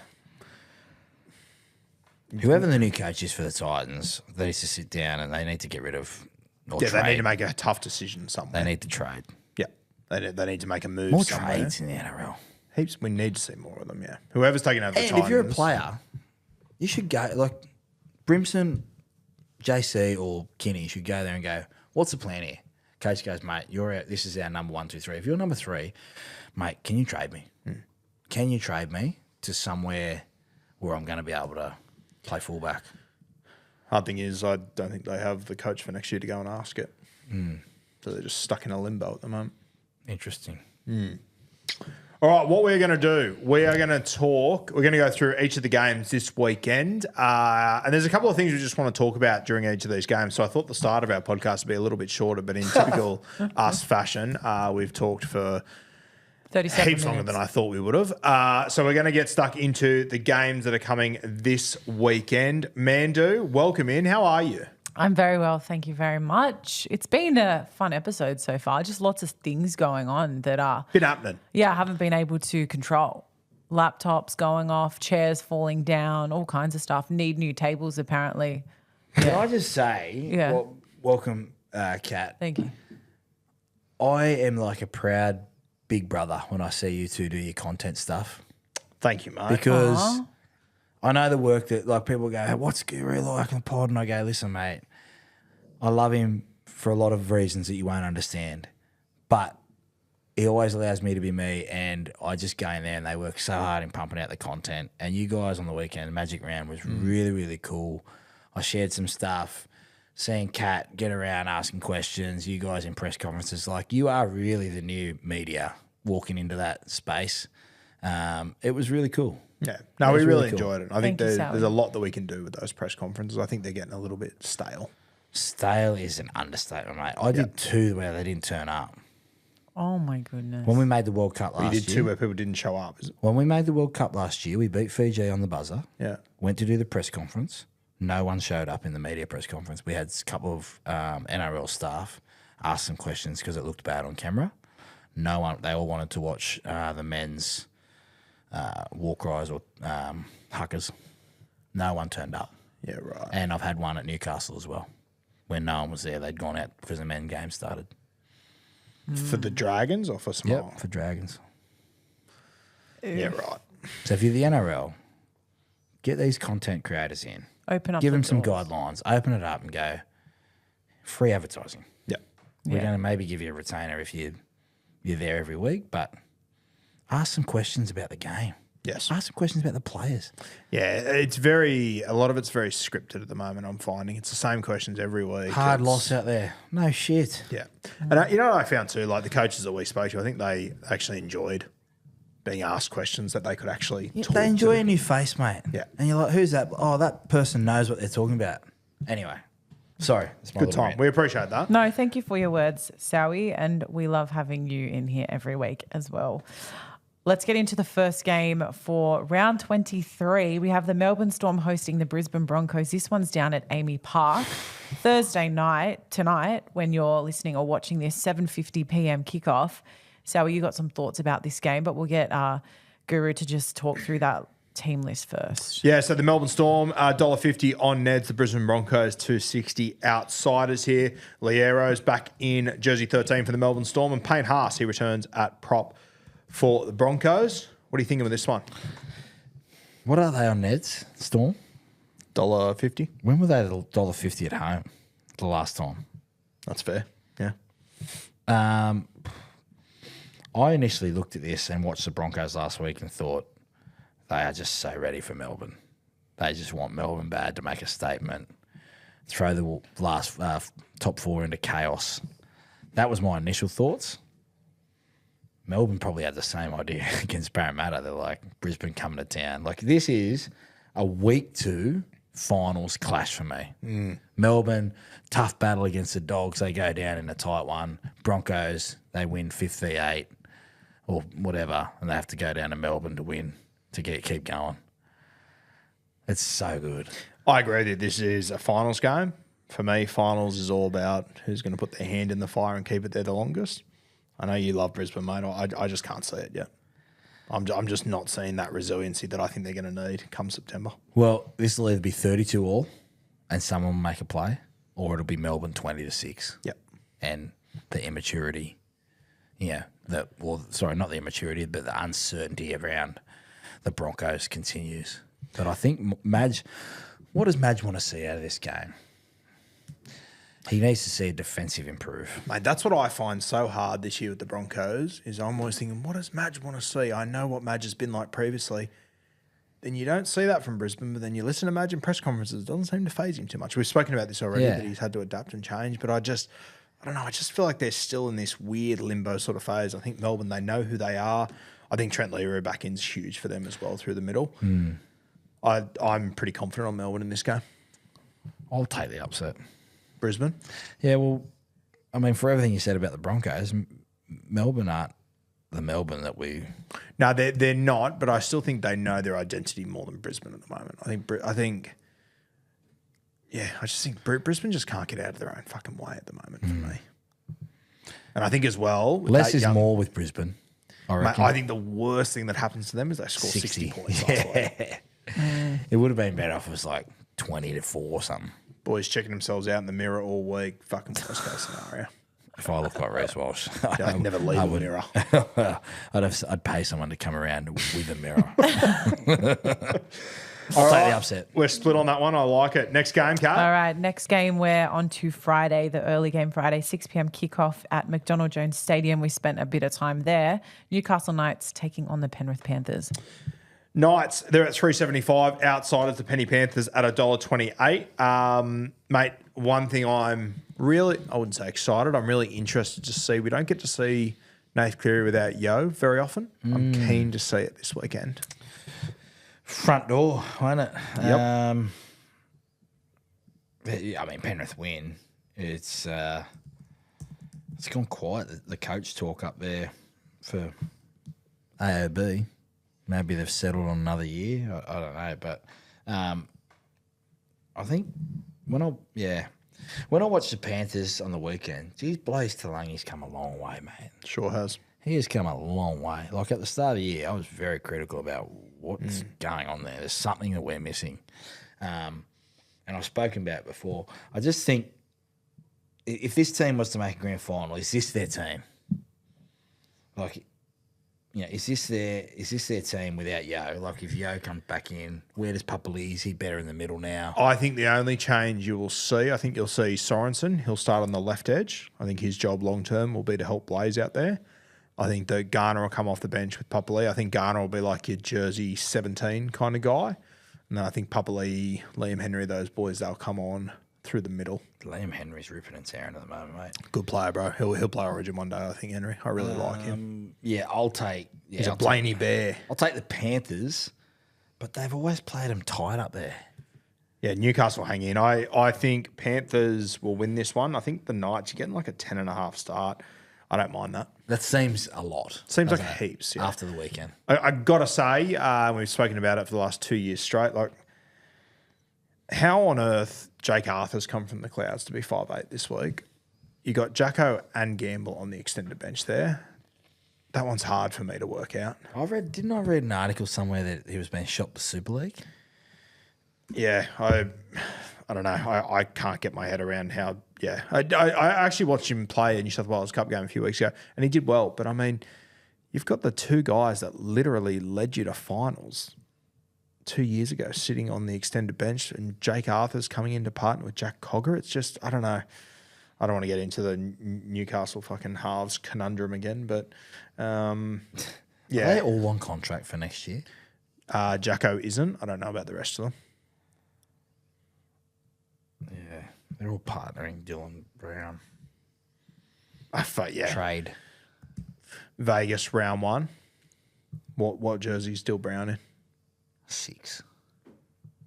whoever the new coach is for the Titans, they need to sit down and they need to get rid of trade. They need to make a tough decision somewhere. They need to trade. Yeah. They need to make a move More somewhere. trades in the NRL. Heaps. We need to see more of them, yeah. Whoever's taking over the Titans. And if you're a player, you should go, like, Brimson, JC or Kinney should go there and go, "What's the plan here?" Coach goes, "Mate, this is our number 1, 2, 3. If you're number 3, mate, can you trade me? Can you trade me to somewhere where I'm going to be able to play fullback?" Hard thing is, I don't think they have the coach for next year to go and ask it. So they're just stuck in a limbo at the moment. Interesting. All right, what we're going to do, we are going to talk, we're going to go through each of the games this weekend. And there's a couple of things we just want to talk about during each of these games. So I thought the start of our podcast would be a little bit shorter, but in typical us fashion, we've talked for 37 heaps longer than I thought we would have. So we're going to get stuck into the games that are coming this weekend. Mandu, welcome in. How are you? I'm very well, thank you very much. It's been a fun episode so far. Just lots of things going on that are Been happening. I haven't been able to control. Laptops going off, chairs falling down, all kinds of stuff. Need new tables apparently. Can I just say, welcome, Kat. Thank you. I am like a proud big brother when I see you two do your content stuff. Thank you, mate. Because I know the work that, like, people go, "Hey, what's Guru like in the pod?" And I go, "Listen, mate, I love him for a lot of reasons that you won't understand. But he always allows me to be me, and I just go in there and they work so hard in pumping out the content. And you guys on the weekend, the Magic Round was really, really cool. I shared some stuff, seeing Kat get around asking questions, you guys in press conferences. Like, you are really the new media walking into that space. It was really cool. Yeah. No, we really cool. enjoyed it. I think there's a lot that we can do with those press conferences. I think they're getting a little bit stale. Stale is an understatement, mate. I did 2 where they didn't turn up. Oh, my goodness. When we made the World Cup last year. We did 2 where people didn't show up. When we made the World Cup last year, we beat Fiji on the buzzer. Yeah. Went to do the press conference. No one showed up in the media press conference. We had a couple of NRL staff ask some questions because it looked bad on camera. No one. They all wanted to watch the men's war cries or huckers. No one turned up. Yeah, right. And I've had one at Newcastle as well. When no one was there, they'd gone out because the men's game started. For the Dragons or for Smile? Yep, for Dragons. Yeah, right. So if you're the NRL, get these content creators in. Open up. Give the them some doors. guidelines. Open it up and go. Free advertising. Yeah. We're Yeah. going to maybe give you a retainer if you're there every week, but ask some questions about the game. Yes. Ask some questions about the players. Yeah, a lot of it's very scripted at the moment, I'm finding. It's the same questions every week. Hard It's- loss out there. No shit. Yeah. And you know what I found too? Like the coaches that we spoke to, I think they actually enjoyed being asked questions that they could actually talk They enjoy to. a new face, mate. Yeah. And you're like, who's that? Oh, that person knows what they're talking about. Anyway, sorry. That's my Good little time. rant. We appreciate that. No, thank you for your words, Sowie, and we love having you in here every week as well. Let's get into the first game for round 23. We have the Melbourne Storm hosting the Brisbane Broncos. This one's down at Amy Park. Thursday night, tonight, when you're listening or watching this, 7:50 p.m. kickoff. Sowie, you got some thoughts about this game, but we'll get Guru to just talk through that team list first. Yeah, so the Melbourne Storm, $1.50 on Neds. The Brisbane Broncos, $2.60 outsiders here. Liero's back in jersey 13 for the Melbourne Storm. And Payne Haas, he returns at prop for the Broncos. What are you thinking of this one? What are they on Neds? Storm? $1.50. When were they $1.50 at home? The last time? That's fair. Yeah. I initially looked at this and watched the Broncos last week and thought they are just so ready for Melbourne. They just want Melbourne bad to make a statement, throw the last top four into chaos. That was my initial thoughts. Melbourne probably had the same idea against Parramatta. They're like, Brisbane coming to town. Like, this is a week 2 finals clash for me. Melbourne, tough battle against the Dogs. They go down in a tight one. Broncos, they win 5-8 or whatever, and they have to go down to Melbourne to win, to keep going. It's so good. I agree that this is a finals game. For me, finals is all about who's going to put their hand in the fire and keep it there the longest. I know you love Brisbane, mate. I just can't see it yet. I'm just not seeing that resiliency that I think they're going to need come September. Well, this will either be 32 all and someone will make a play, or it'll be Melbourne 20-6. Yep. And the immaturity, not the immaturity, but the uncertainty around the Broncos continues. But I think Madge, what does Madge want to see out of this game? He needs to see a defensive improve. Mate, that's what I find so hard this year with the Broncos is I'm always thinking, what does Madge want to see? I know what Madge has been like previously. Then you don't see that from Brisbane, but then you listen to Madge in press conferences. It doesn't seem to faze him too much. We've spoken about this already, Yeah. that he's had to adapt and change, but I don't know. I just feel like they're still in this weird limbo sort of phase. I think Melbourne, they know who they are. I think Trent Leroux back in's huge for them as well through the middle. I'm pretty confident on Melbourne in this game. I'll take the upset. Brisbane? Yeah, well, I mean, for everything you said about the Broncos, Melbourne aren't the Melbourne that we... No, they're not, but I still think they know their identity more than Brisbane at the moment. I just think Brisbane just can't get out of their own fucking way at the moment for me. And I think as well... with Less that is more with Brisbane, I Mate, reckon. I think the worst thing that happens to them is they score 60 points last week. It would have been better if it was like 20-4 or something. Boys checking themselves out in the mirror all week. Fucking worst case scenario. If I look like Reece Walsh. Yeah, I'd never leave a mirror. I'd pay someone to come around with a mirror. I'll take the upset. We're split on that one. I like it. Next game, Kat. All right, next game we're on to Friday, the early game Friday, 6 p.m. kickoff at McDonald Jones Stadium. We spent a bit of time there. Newcastle Knights taking on the Penrith Panthers. Knights, they're at $3.75. Outsiders, the Penny Panthers at $1.28. Mate, one thing I'm really, I wouldn't say excited, I'm really interested to see. We don't get to see Nath Cleary without Yo very often. I'm keen to see it this weekend. Front door, won't it? Yep. I mean, Penrith win. It's gone quiet. The coach talk up there for AOB. Maybe they've settled on another year. I don't know, but I think when I watched the Panthers on the weekend, geez, Blaze Talangi's come a long way, man. Sure has. He has come a long way. Like at the start of the year, I was very critical about what's going on there. There's something that we're missing. And I've spoken about it before. I just think if this team was to make a grand final, is this their team? Like, is this their team without Yo? Like if Yo comes back in, where does Papali'i? Is he better in the middle now? I think the only change you will see, I think you'll see Sorensen. He'll start on the left edge. I think his job long term will be to help Blaze out there. I think that Garner will come off the bench with Papali'i. I think Garner will be like your jersey 17 kind of guy. And then I think Papali'i, Liam Henry, those boys, they'll come on through the middle. Liam Henry's ripping and tearing at the moment, mate. Good player, bro. He'll play Origin one day, I think, Henry. I really like him. Yeah, I'll take. Yeah, He's a Blaney bear. I'll take the Panthers, but they've always played them tight up there. Yeah, Newcastle hang in. I think Panthers will win this one. I think the Knights, you're getting like a 10.5 start. I don't mind that. That seems a lot. Seems like doesn't it? heaps, yeah. After the weekend. I got to say, we've spoken about it for the last 2 years straight, like, how on earth Jake Arthur's come from the clouds to be 5'8" this week? You got Jacko and Gamble on the extended bench there. That one's hard for me to work out. Didn't I read an article somewhere that he was being shot for Super League? Yeah, I don't know. I can't get my head around how. Yeah, I actually watched him play a New South Wales Cup game a few weeks ago, and he did well. But I mean, you've got the two guys that literally led you to finals 2 years ago, sitting on the extended bench, and Jake Arthur's coming in to partner with Jack Cogger. It's just, I don't know. I don't want to get into the Newcastle fucking halves conundrum again, but yeah. Are they all on contract for next year? Jacko isn't. I don't know about the rest of them. Yeah, they're all partnering Dylan Brown. Yeah. Trade. Vegas round one. What jersey's still Brown in? 6.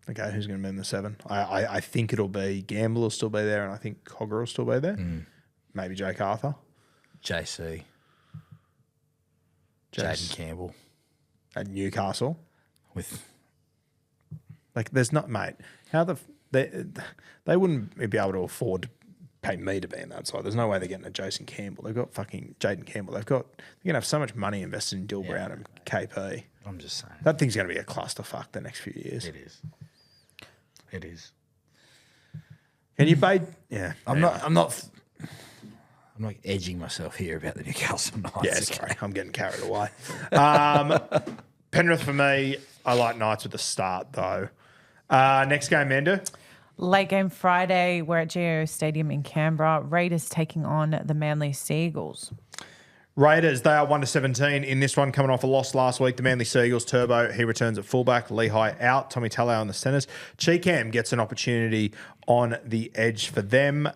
Okay, who's going to be in the 7? I think it'll be Gamble will still be there, and I think Cogger will still be there. Maybe Jake Arthur. JC. Jaden Campbell. At Newcastle. With Like, there's not, mate. How they wouldn't be able to afford to pay me to be in that side. There's no way they're getting a Jason Campbell. They've got fucking Jaden Campbell. They're going to have so much money invested in Dill Brown and KP. I'm just saying. That thing's going to be a clusterfuck the next few years. It is. It is. Can you pay? Yeah. I'm not edging myself here about the Newcastle Knights. Yeah, sorry. I'm getting carried away. Penrith for me, I like Knights with the start though. Next game, Manda. Late game Friday, we're at GO Stadium in Canberra. Raiders taking on the Manly Seagulls. Raiders, they are 1-17 in this one, coming off a loss last week. The Manly Seagulls, Turbo, he returns at fullback. Lehigh out. Tommy Tallow on the centres. Cheekham gets an opportunity on the edge for them.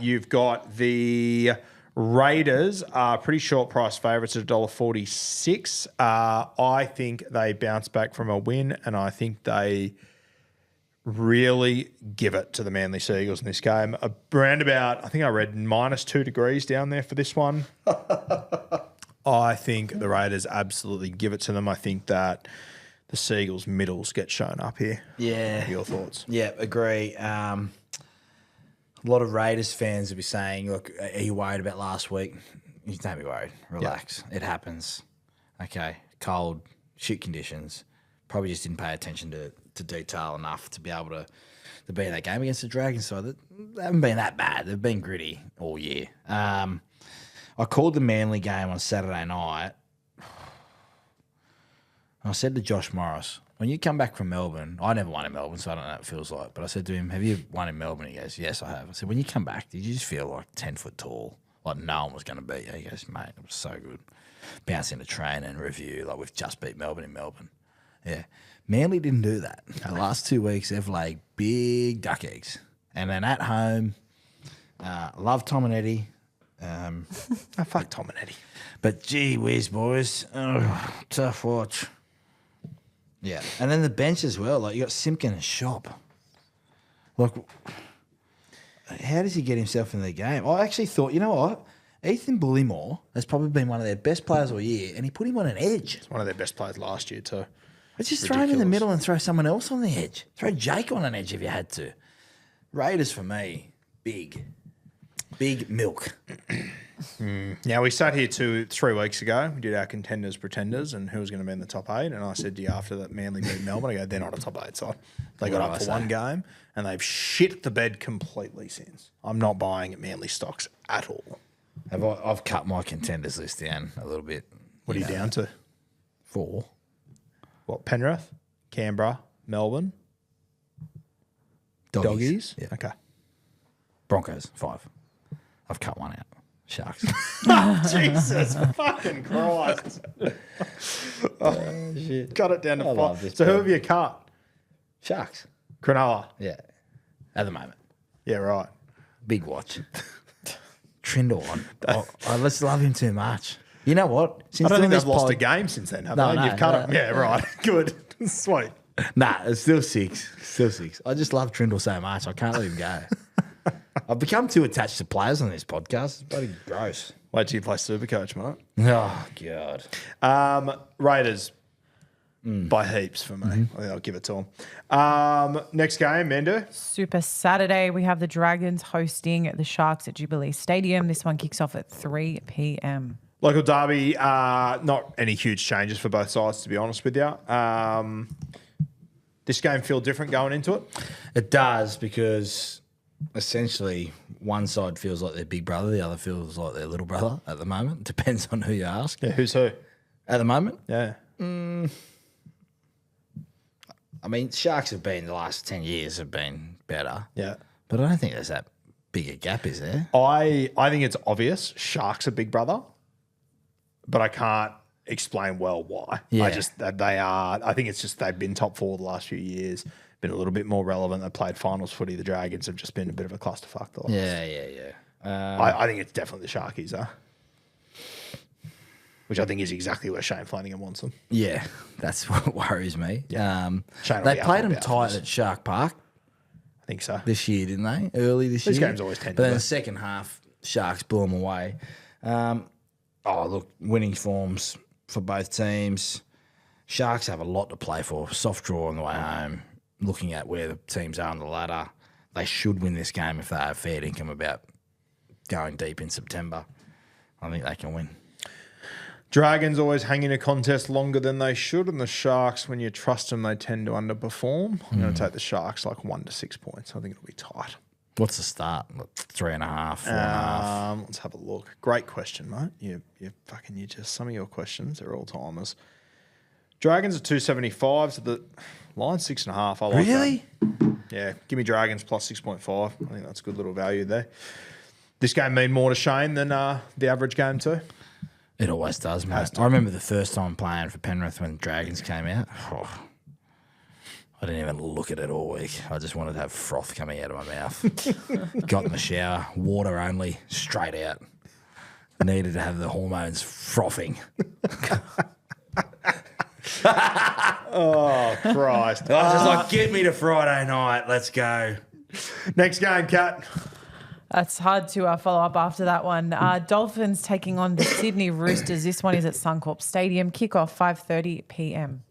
You've got the Raiders, pretty short price favourites at $1.46. I think they bounce back from a win, and I think they really give it to the Manly Seagulls in this game. Around about, I think I read -2 degrees down there for this one. I think the Raiders absolutely give it to them. I think that the Seagulls middles get shown up here. Yeah. What are your thoughts? Yeah, agree. A lot of Raiders fans will be saying, look, are you worried about last week? You don't be worried. Relax. It happens. Okay. Cold, shit conditions. Probably just didn't pay attention to detail enough to be able to be in that game against the Dragons. So they haven't been that bad. They've been gritty all year. I called the Manly game on Saturday night. I said to Josh Morris, when you come back from Melbourne, I never won in Melbourne, so I don't know what it feels like. But I said to him, have you won in Melbourne? He goes, yes, I have. I said, when you come back, did you just feel like 10 foot tall? Like no one was going to beat you? He goes, mate, it was so good. Bouncing to train and review, like we've just beat Melbourne in Melbourne. Yeah. Manly didn't do that. The last 2 weeks, they've laid big duck eggs. And then at home, love Tom and Eddie. Fuck Tom and Eddie. But gee whiz, boys. Oh, tough watch. Yeah. And then the bench as well. Like, you got Simpkin and Shop. Like, how does he get himself in the game? I actually thought, you know what? Ethan Bullymore has probably been one of their best players all year, and he put him on an edge. It's one of their best players last year too. But just throw him in the middle and throw someone else on the edge. Throw Jake on an edge if you had to. Raiders for me, big. Big milk. Now, we sat here 3 weeks ago. We did our contenders, pretenders, and who was going to be in the top 8. And I said to you after that Manly beat Melbourne, I go, they're not a top 8 side. They got up for one game, and they've shit the bed completely since. I'm not buying at Manly stocks at all. I've cut my contenders list down a little bit. What are you down to? 4. What, Penrith, Canberra, Melbourne, Doggies? Yeah. Okay. Broncos, 5. I've cut one out. Sharks. Jesus fucking Christ. Shit. Cut it down to I love 5. this So who pod. have you cut? Sharks. Cronulla. Yeah. At the moment. Yeah, right. Big watch. Trindle on. I just love him too much. You know what? Since I don't think doing they've this lost a pod- game since then, have No, they? no, You've cut no. it. Yeah, right. Good. Sweet. Nah, it's still 6. Still 6. I just love Trindle so much. I can't let him go. I've become too attached to players on this podcast. It's bloody gross. Wait till you play Supercoach, mate. Oh, God. Raiders by heaps for me. I think I'll give it to them. Next game, Mendo. Super Saturday, we have the Dragons hosting the Sharks at Jubilee Stadium. This one kicks off at 3 p.m. Local derby, not any huge changes for both sides, to be honest with you. This game feel different going into it? It does because essentially one side feels like their big brother, the other feels like their little brother at the moment. Depends on who you ask. Yeah, who's who? At the moment, Yeah. I mean, Sharks have been the last 10 years have been better. Yeah. But I don't think there's that big a gap, is there? I think it's obvious Sharks are big brother, but I can't explain well why. Yeah. I think it's just they've been top 4 the last few years, been a little bit more relevant. They played finals footy. The Dragons have just been a bit of a clusterfuck. The last. Yeah. I think it's definitely the Sharkies, though. Which I think is exactly where Shane Flanagan wants them. Yeah, that's what worries me. Shane will They be up played and them about tight for at Shark Park I think so. this year, didn't they? Early this These year. games always tend But to then be. the second half, Sharks blew them away. Look, winning forms for both teams. Sharks have a lot to play for. Soft draw on the way home. Looking at where the teams are on the ladder, they should win this game if they have fair income about going deep in September. I think they can win. Dragons always hang in a contest longer than they should, and the Sharks, when you trust them, they tend to underperform. I'm going to take the Sharks like 1 to 6 points. I think it'll be tight. What's the start? 3.5, 4.5. Let's have a look. Great question, mate. You just some of your questions are all timers. Dragons are 275, so the line's 6.5. I like Really? that. Yeah, give me Dragons plus 6.5. I think that's good little value there. This game mean more to Shane than the average game too. It always does, mate. I remember the first time playing for Penrith when Dragons came out. Oh, I didn't even look at it all week. I just wanted to have froth coming out of my mouth. Got in the shower, water only, straight out. Needed to have the hormones frothing. Oh Christ! I was just like, get me to Friday night. Let's go. Next game, Cat. That's hard to follow up after that one. Dolphins taking on the Sydney Roosters. This one is at Suncorp Stadium. Kickoff 5:30 p.m.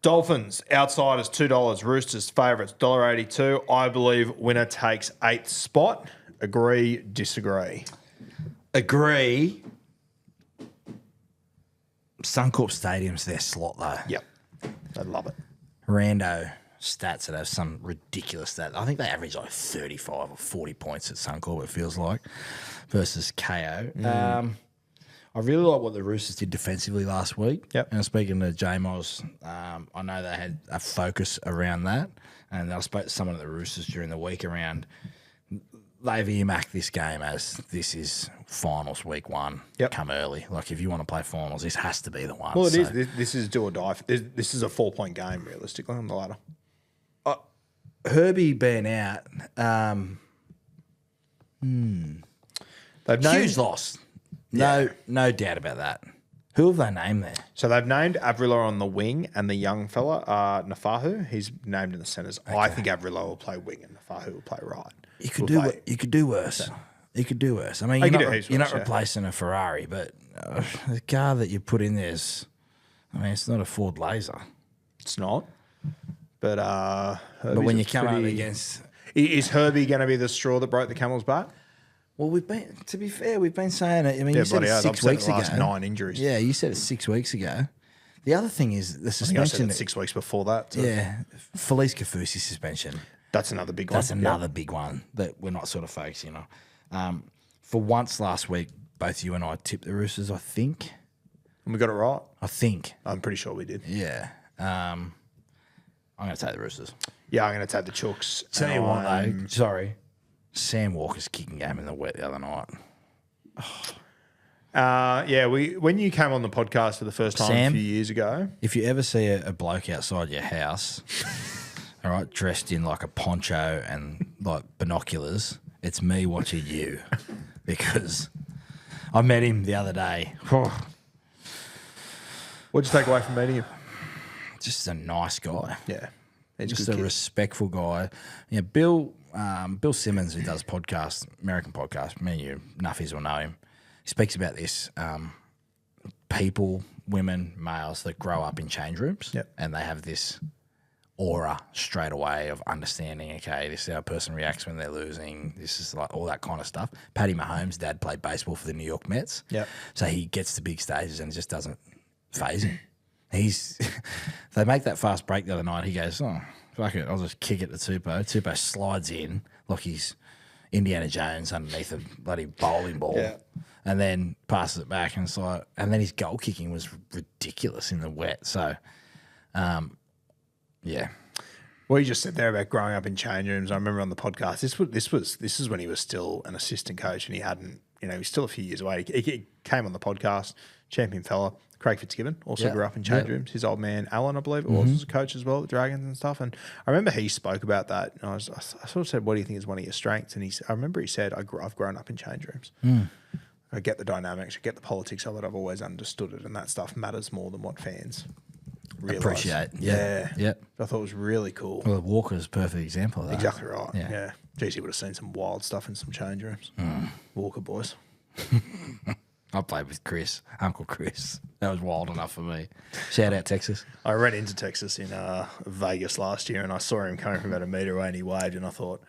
Dolphins outsiders $2. Roosters favourites $1.82. I believe winner takes 8th spot. Agree, disagree. Agree. Suncorp Stadium's their slot, though. Yep, I love it. Rando stats that have some ridiculous stat. I think they average like 35 or 40 points at Suncorp, it feels like, versus KO. I really like what the Roosters did defensively last week. Yep. And speaking to J-Moz, I know they had a focus around that. And I spoke to someone at the Roosters during the week around, they've earmarked this game as this is finals week 1. Yep. Come early. Like if you want to play finals, this has to be the one. Well, it So- is. This is do or die. This is a 4-point game, realistically, on the ladder. Herbie being out, They've named, huge loss. No doubt about that. Who have they named there? So they've named Avrilo on the wing and the young fella, Nafahu. He's named in the centres. I think Avrilo will play wing and Nafahu will play right. You could Will do play- you could do worse. You could do worse. I mean, You you're could not, do heaps you're worse, not yeah. replacing a Ferrari, but the car that you put in there's, I mean, it's not a Ford Laser. It's not. But But when you come up against, Is Herbie going to be the straw that broke the camel's back? well, to be fair, we've been saying it. I mean, Yeah, you said bloody it hell. 6 I've said weeks the last ago. 9 injuries. Yeah, you said it 6 weeks ago. The other thing is the I think I said suspension. it 6 weeks before that. too. Yeah, Felice Kafusi suspension. That's another big one. That's another big one that we're not sort of focusing on. For once last week, both you and I tipped the Roosters, I think. And we got it right. I think. I'm pretty sure we did. Yeah. I'm going to take the Roosters. Yeah, I'm going to take the Chooks. Tell you And what, I'm- though. Sorry. Sam Walker's kicking game in the wet the other night. Yeah, when you came on the podcast for the first time Sam? a few years ago. If you ever see a bloke outside your house, all right, dressed in like a poncho and like binoculars, it's me watching you because I met him the other day. What'd you take away from meeting him? Just a nice guy. Yeah. He's Just good a kid. respectful guy. Yeah, Bill Simmons, who does podcasts, American podcast, me and you, nuffies will know him. He speaks about this people, women, males that grow up in change rooms, Yep. and they have this aura straight away of understanding, okay, this is how a person reacts when they're losing. This is like all that kind of stuff. Paddy Mahomes' dad played baseball for the New York Mets. Yep. So he gets to big stages and it just doesn't phase him. They make that fast break the other night. He goes, oh, fuck it, I'll just kick it to Tupou. Tupou slides in like he's Indiana Jones underneath a bloody bowling ball. Yeah. And then passes it back, and it's like, and then his goal kicking was ridiculous in the wet. So, yeah, What you just said there about growing up in change rooms, I remember on the podcast. This is when he was still an assistant coach, and he hadn't, he's still a few years away. He came on the podcast, champion fella. Craig Fitzgibbon also Yeah. grew up in change Yeah. rooms. His old man Alan, I believe, was a coach as well at the Dragons and stuff. And I remember he spoke about that. And I sort of said, "What do you think is one of your strengths?" And I remember he said, "I've grown up in change rooms. I get the dynamics, I get the politics of it. I've always understood it, and that stuff matters more than what fans realise." appreciate. Yeah. Yep. I thought it was really cool. Well, Walker's a perfect example of that. Exactly right. Yeah. Yeah. Geez, you would have seen some wild stuff in some change rooms. Walker boys. I played with Chris, Uncle Chris. That was wild enough for me. Shout out Texas. I ran into Texas in Vegas last year, and I saw him coming from about a metre away, and he waved, and I thought,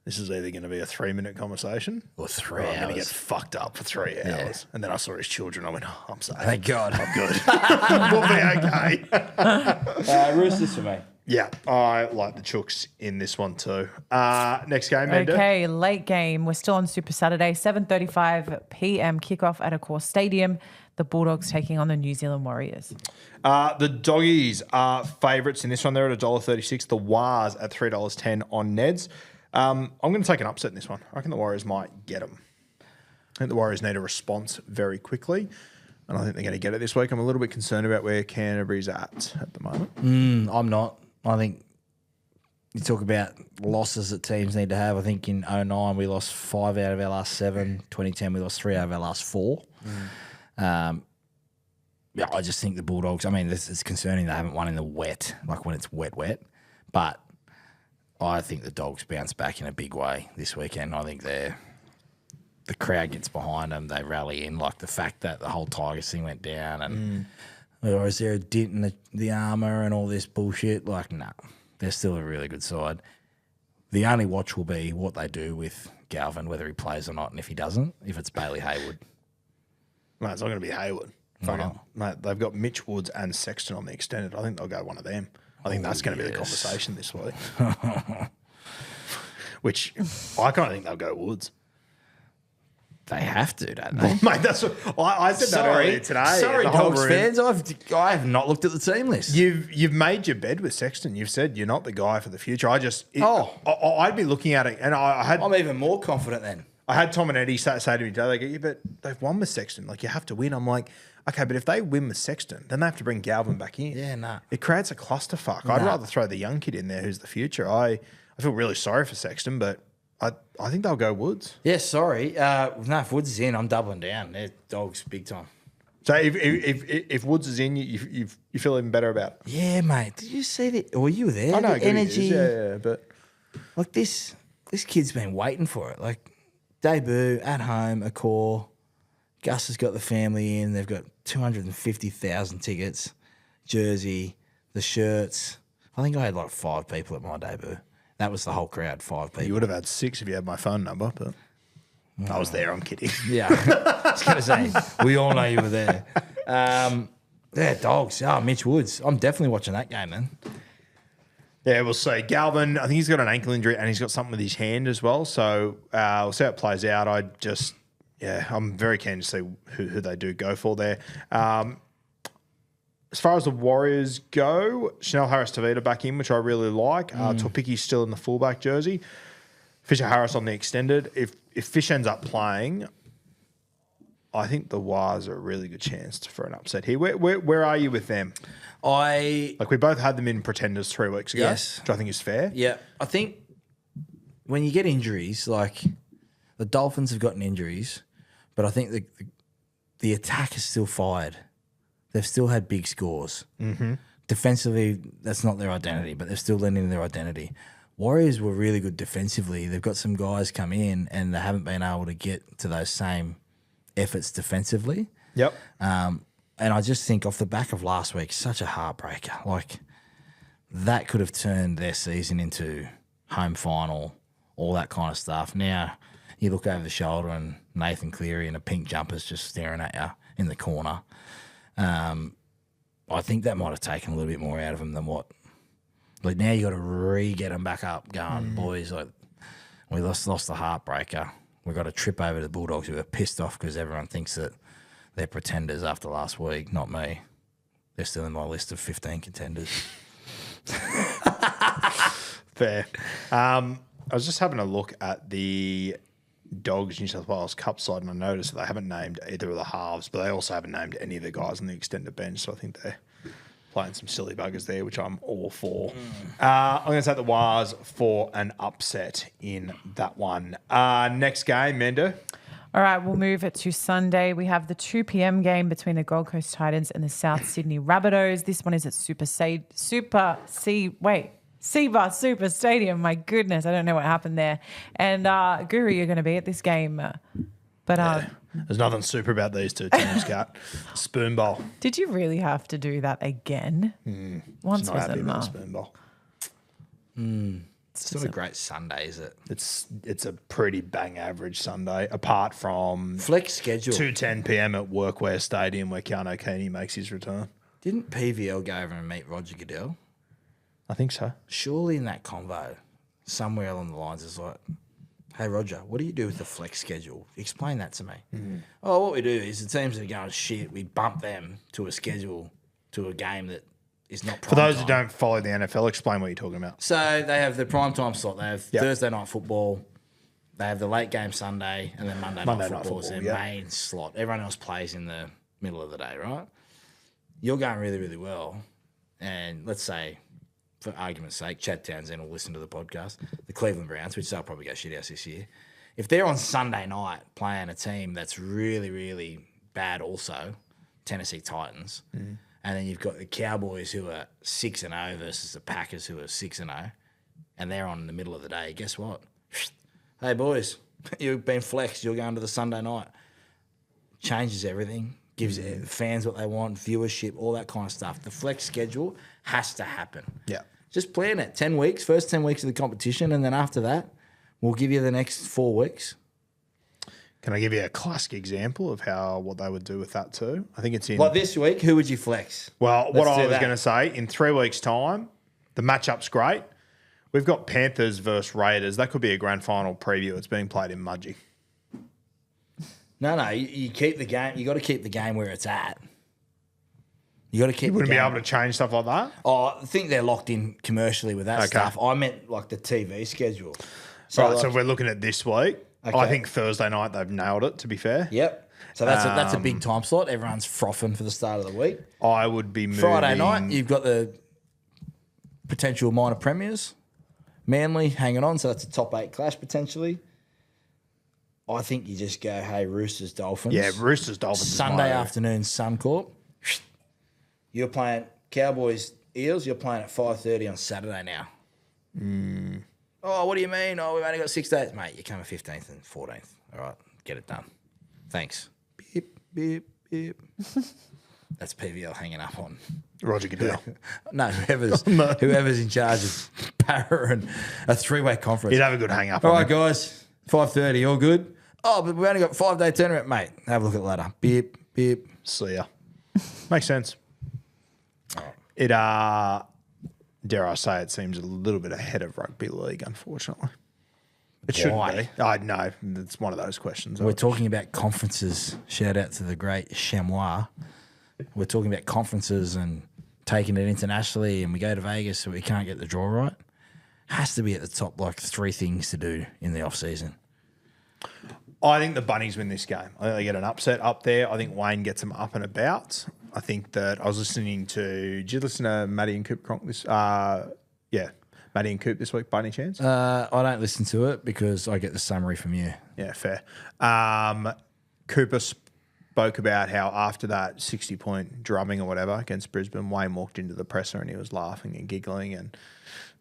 this is either going to be a 3-minute conversation Or 3 or I'm going to get hours. fucked up for 3 hours. And then I saw his children. I went, oh, I'm safe. Thank God. I'm good. We'll be okay. Roosters for me. Yeah, I like the Chooks in this one too. Next game, Menda. Okay, late game. We're still on Super Saturday, 7:35 p.m. kickoff at Accor Stadium. The Bulldogs taking on the New Zealand Warriors. The Doggies are favourites in this one. They're at $1.36. The Wars at $3.10 on Neds. I'm going to take an upset in this one. I reckon the Warriors might get them. I think the Warriors need a response very quickly, and I think they're going to get it this week. I'm a little bit concerned about where Canterbury's at the moment. I'm not. I think you talk about losses that teams need to have. I think in 2009 we lost 5 out of our last 7. 2010 we lost 3 out of our last 4. Yeah, I just think the Bulldogs, I mean, it's concerning they haven't won in the wet, like when it's wet. But I think the Dogs bounce back in a big way this weekend. I think the crowd gets behind them. They rally in, like the fact that the whole Tigers thing went down and or is there a dent in the armour and all this bullshit? Like, no, they're still a really good side. The only watch will be what they do with Galvin, whether he plays or not, and if he doesn't, if it's Bailey Hayward. Mate, it's not going to be Hayward. Why not? Mate, they've got Mitch Woods and Sexton on the extended. I think they'll go one of them. I think that's going to be the yes. conversation this week. Which I kind of think they'll go Woods. They have to, don't they? Mate, that's what I said that earlier today. Sorry, The whole Dogs room. fans. I have not looked at the team list. You've made your bed with Sexton. You've said you're not the guy for the future. I'd be looking at it, and I'm even more confident then. I had Tom and Eddie say to me today, they go, yeah, but they've won with Sexton. Like, you have to win. I'm like, okay, but if they win with Sexton, then they have to bring Galvin back in. Yeah, nah. It creates a clusterfuck. I'd rather throw the young kid in there who's the future. I feel really sorry for Sexton, but I think they'll go Woods. Yeah, sorry. No, if Woods is in, I'm doubling down. They're Dogs big time. So if Woods is in, you feel even better about it. Yeah, mate. Did you see that? Well, you were there. I know the good he is. energy. Yeah, but Like this kid's been waiting for it. Like debut at home, a core. Gus has got the family in. They've got 250,000 tickets, jersey, the shirts. I think I had like 5 people at my debut. That was the whole crowd, 5 people. you would have had 6 if you had my phone number. But I was there. I'm kidding. Yeah, I was going to say, we all know you were there. Yeah, Dogs. Oh, Mitch Woods. I'm definitely watching that game, man. Yeah, we'll see. Galvin, I think he's got an ankle injury and he's got something with his hand as well. So we'll see how it plays out. Yeah, I'm very keen to see who they do go for there. As far as the Warriors go, Chanel Harris-Tavita back in, which I really like. Topiki's still in the fullback jersey. Fisher-Harris on the extended. If Fish ends up playing, I think the Wars are a really good chance for an upset here. Where are you with them? We both had them in pretenders 3 weeks ago, Yes. which I think is fair. Yeah, I think when you get injuries, like the Dolphins have gotten injuries, but I think the attack is still fired. They've still had big scores. Mm-hmm. Defensively, that's not their identity, but they're still lending in their identity. Warriors were really good defensively. They've got some guys come in and they haven't been able to get to those same efforts defensively. Yep. And I just think off the back of last week, such a heartbreaker. Like that could have turned their season into home final, all that kind of stuff. Now you look over the shoulder and Nathan Cleary in a pink jumper's just staring at you in the corner. I think that might have taken a little bit more out of him than what. Like now you got to get them back up, going, boys. Like we lost the heartbreaker. We got a trip over the Bulldogs who are pissed off because everyone thinks that they're pretenders after last week. Not me. They're still in my list of 15 contenders. Fair. I was just having a look at the Dogs New South Wales Cup side, and I noticed that they haven't named either of the halves, but they also haven't named any of the guys on the extended bench. So I think they're playing some silly buggers there, which I'm all for. I'm going to take the Wars for an upset in that one. Next game, Mendo. All right, we'll move it to Sunday. We have the 2 p.m. game between the Gold Coast Titans and the South Sydney Rabbitohs. This one is at Seabar Super Stadium. My goodness, I don't know what happened there. And Guru, you're going to be at this game. There's nothing super about these two teams, Kat. Spoon bowl. Did you really have to do that again? Once Not was happy about enough. spoon bowl. It's not a great Sunday, is it? It's a pretty bang average Sunday, apart from Flex schedule. 2:10 p.m. at Workwear Stadium where Keanu Keeney makes his return. Didn't PVL go over and meet Roger Goodell? I think so. Surely in that convo, somewhere along the lines is like, hey, Roger, what do you do with the flex schedule? Explain that to me. Oh, what we do is the teams that are going shit, we bump them to a schedule, to a game that is not prime For those time. who don't follow the NFL, explain what you're talking about. So they have the prime time slot. They have Yep. Thursday night football. They have the late game Sunday, and then Monday night football is their yep. main slot. Everyone else plays in the middle of the day, right? You're going really, really well. And let's say, for argument's sake, Chad Townsend will listen to the podcast, the Cleveland Browns, which they'll probably go shit house this year. If they're on Sunday night playing a team that's really, really bad also, Tennessee Titans, and then you've got the Cowboys who are 6-0 versus the Packers who are 6-0, and they're on in the middle of the day, guess what? Hey, boys, you've been flexed. You're going to the Sunday night. Changes everything. Gives fans what they want, viewership, all that kind of stuff. The flex schedule has to happen. Yeah. Just plan it. 10 weeks, first 10 weeks of the competition, and then after that, we'll give you the next 4 weeks. Can I give you a classic example of what they would do with that too? I think it's in... Like this week, who would you flex? Well, Let's what do I was that. going to say, in 3 weeks' time, the matchup's great. We've got Panthers versus Raiders. That could be a grand final preview. It's being played in Mudgee. No, you keep the game. You got to keep the game where it's at. You got to keep. You wouldn't the be game. able to change stuff like that? Oh, I think they're locked in commercially with that Okay. stuff. I meant like the TV schedule. Right, like- so if we're looking at this week, I Okay. think Thursday night they've nailed it, to be fair. Yep. So that's a big time slot. Everyone's frothing for the start of the week. I would be moving... Friday night, you've got the potential minor premiers. Manly hanging on, so that's a top 8 clash potentially. I think you just go, hey, Roosters, Dolphins. Yeah, Roosters, Dolphins. Sunday afternoon, Suncorp. You're playing Cowboys, Eels. You're playing at 5:30 on Saturday now. Oh, what do you mean? Oh, we've only got 6 days. Mate, you come 15th and 14th. All right, get it done. Thanks. Beep, beep, beep. That's PVL hanging up on. Roger Goodell. No, whoever's in charge of Para and a 3-way conference. He'd have a good hang up All on right, him. guys, 5:30, all good? Oh, but we only got 5-day tournament, mate. Have a look at the ladder. Beep, beep. See ya. Makes sense. It, dare I say, it seems a little bit ahead of rugby league, unfortunately. It shouldn't Why? be. I know. It's one of those questions. We're talking about conferences. Shout out to the great Chamois. We're talking about conferences and taking it internationally, and we go to Vegas so we can't get the draw right. Has to be at the top, like 3 things to do in the off season. I think the Bunnies win this game. I think they get an upset up there. I think Wayne gets them up and about. I think that I was listening to. Did you listen to Maddie and Coop Cronk this? Yeah, Maddie and Coop this week. By any chance? I don't listen to it because I get the summary from you. Yeah, fair. Cooper spoke about how after that 60-point drumming or whatever against Brisbane, Wayne walked into the presser and he was laughing and giggling and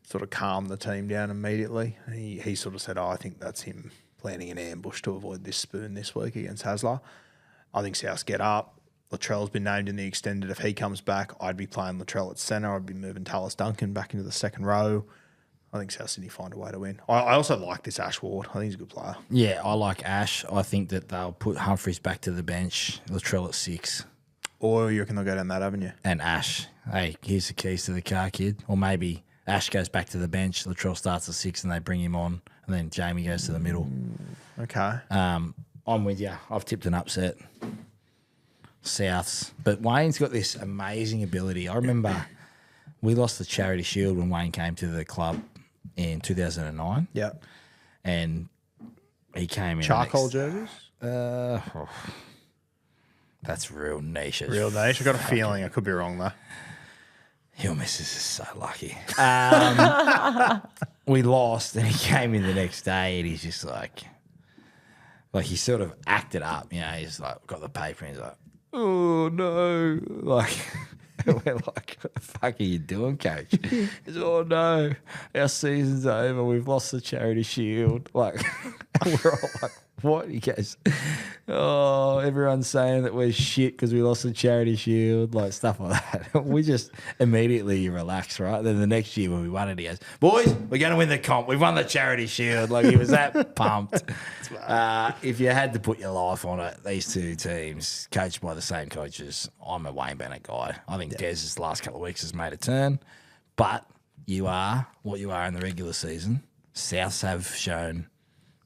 sort of calmed the team down immediately. He sort of said, I think that's him planning an ambush to avoid this spoon this week against Hasler. I think Souths get up. Latrell's been named in the extended. If he comes back, I'd be playing Latrell at centre. I'd be moving Tallis Duncan back into the second row. I think South Sydney find a way to win. I also like this Ash Ward. I think he's a good player. Yeah, I like Ash. I think that they'll put Humphries back to the bench, Latrell at 6. Or you reckon they'll go down that avenue? And Ash, hey, here's the keys to the car, kid. Or maybe Ash goes back to the bench, Latrell starts at 6 and they bring him on, and then Jamie goes to the middle. Okay. I'm with you. I've tipped an upset. Souths. But Wayne's got this amazing ability. I remember we lost the Charity Shield when Wayne came to the club in 2009. Yeah. And he came in. Charcoal jerseys? That's real niche. Real niche. I got a feeling. I could be wrong though. Your missus is so lucky. We lost, and he came in the next day, and he's just like he sort of acted up. You know, he's like got the paper, and he's like, "Oh no!" Like we're like, "What the fuck are you doing, coach?" He's, "Oh no, our season's over. We've lost the Charity Shield." Like we're all like, "What?" He goes, "Oh, everyone's saying that we're shit because we lost the Charity Shield," like stuff like that. We just immediately relax, right? Then the next year when we won it, he goes, "Boys, we're going to win the comp. We've won the Charity Shield." Like he was that pumped. If you had to put your life on it, these two teams, coached by the same coaches, I'm a Wayne Bennett guy. I think Dez's last couple of weeks has made a turn, but you are what you are in the regular season. Souths have shown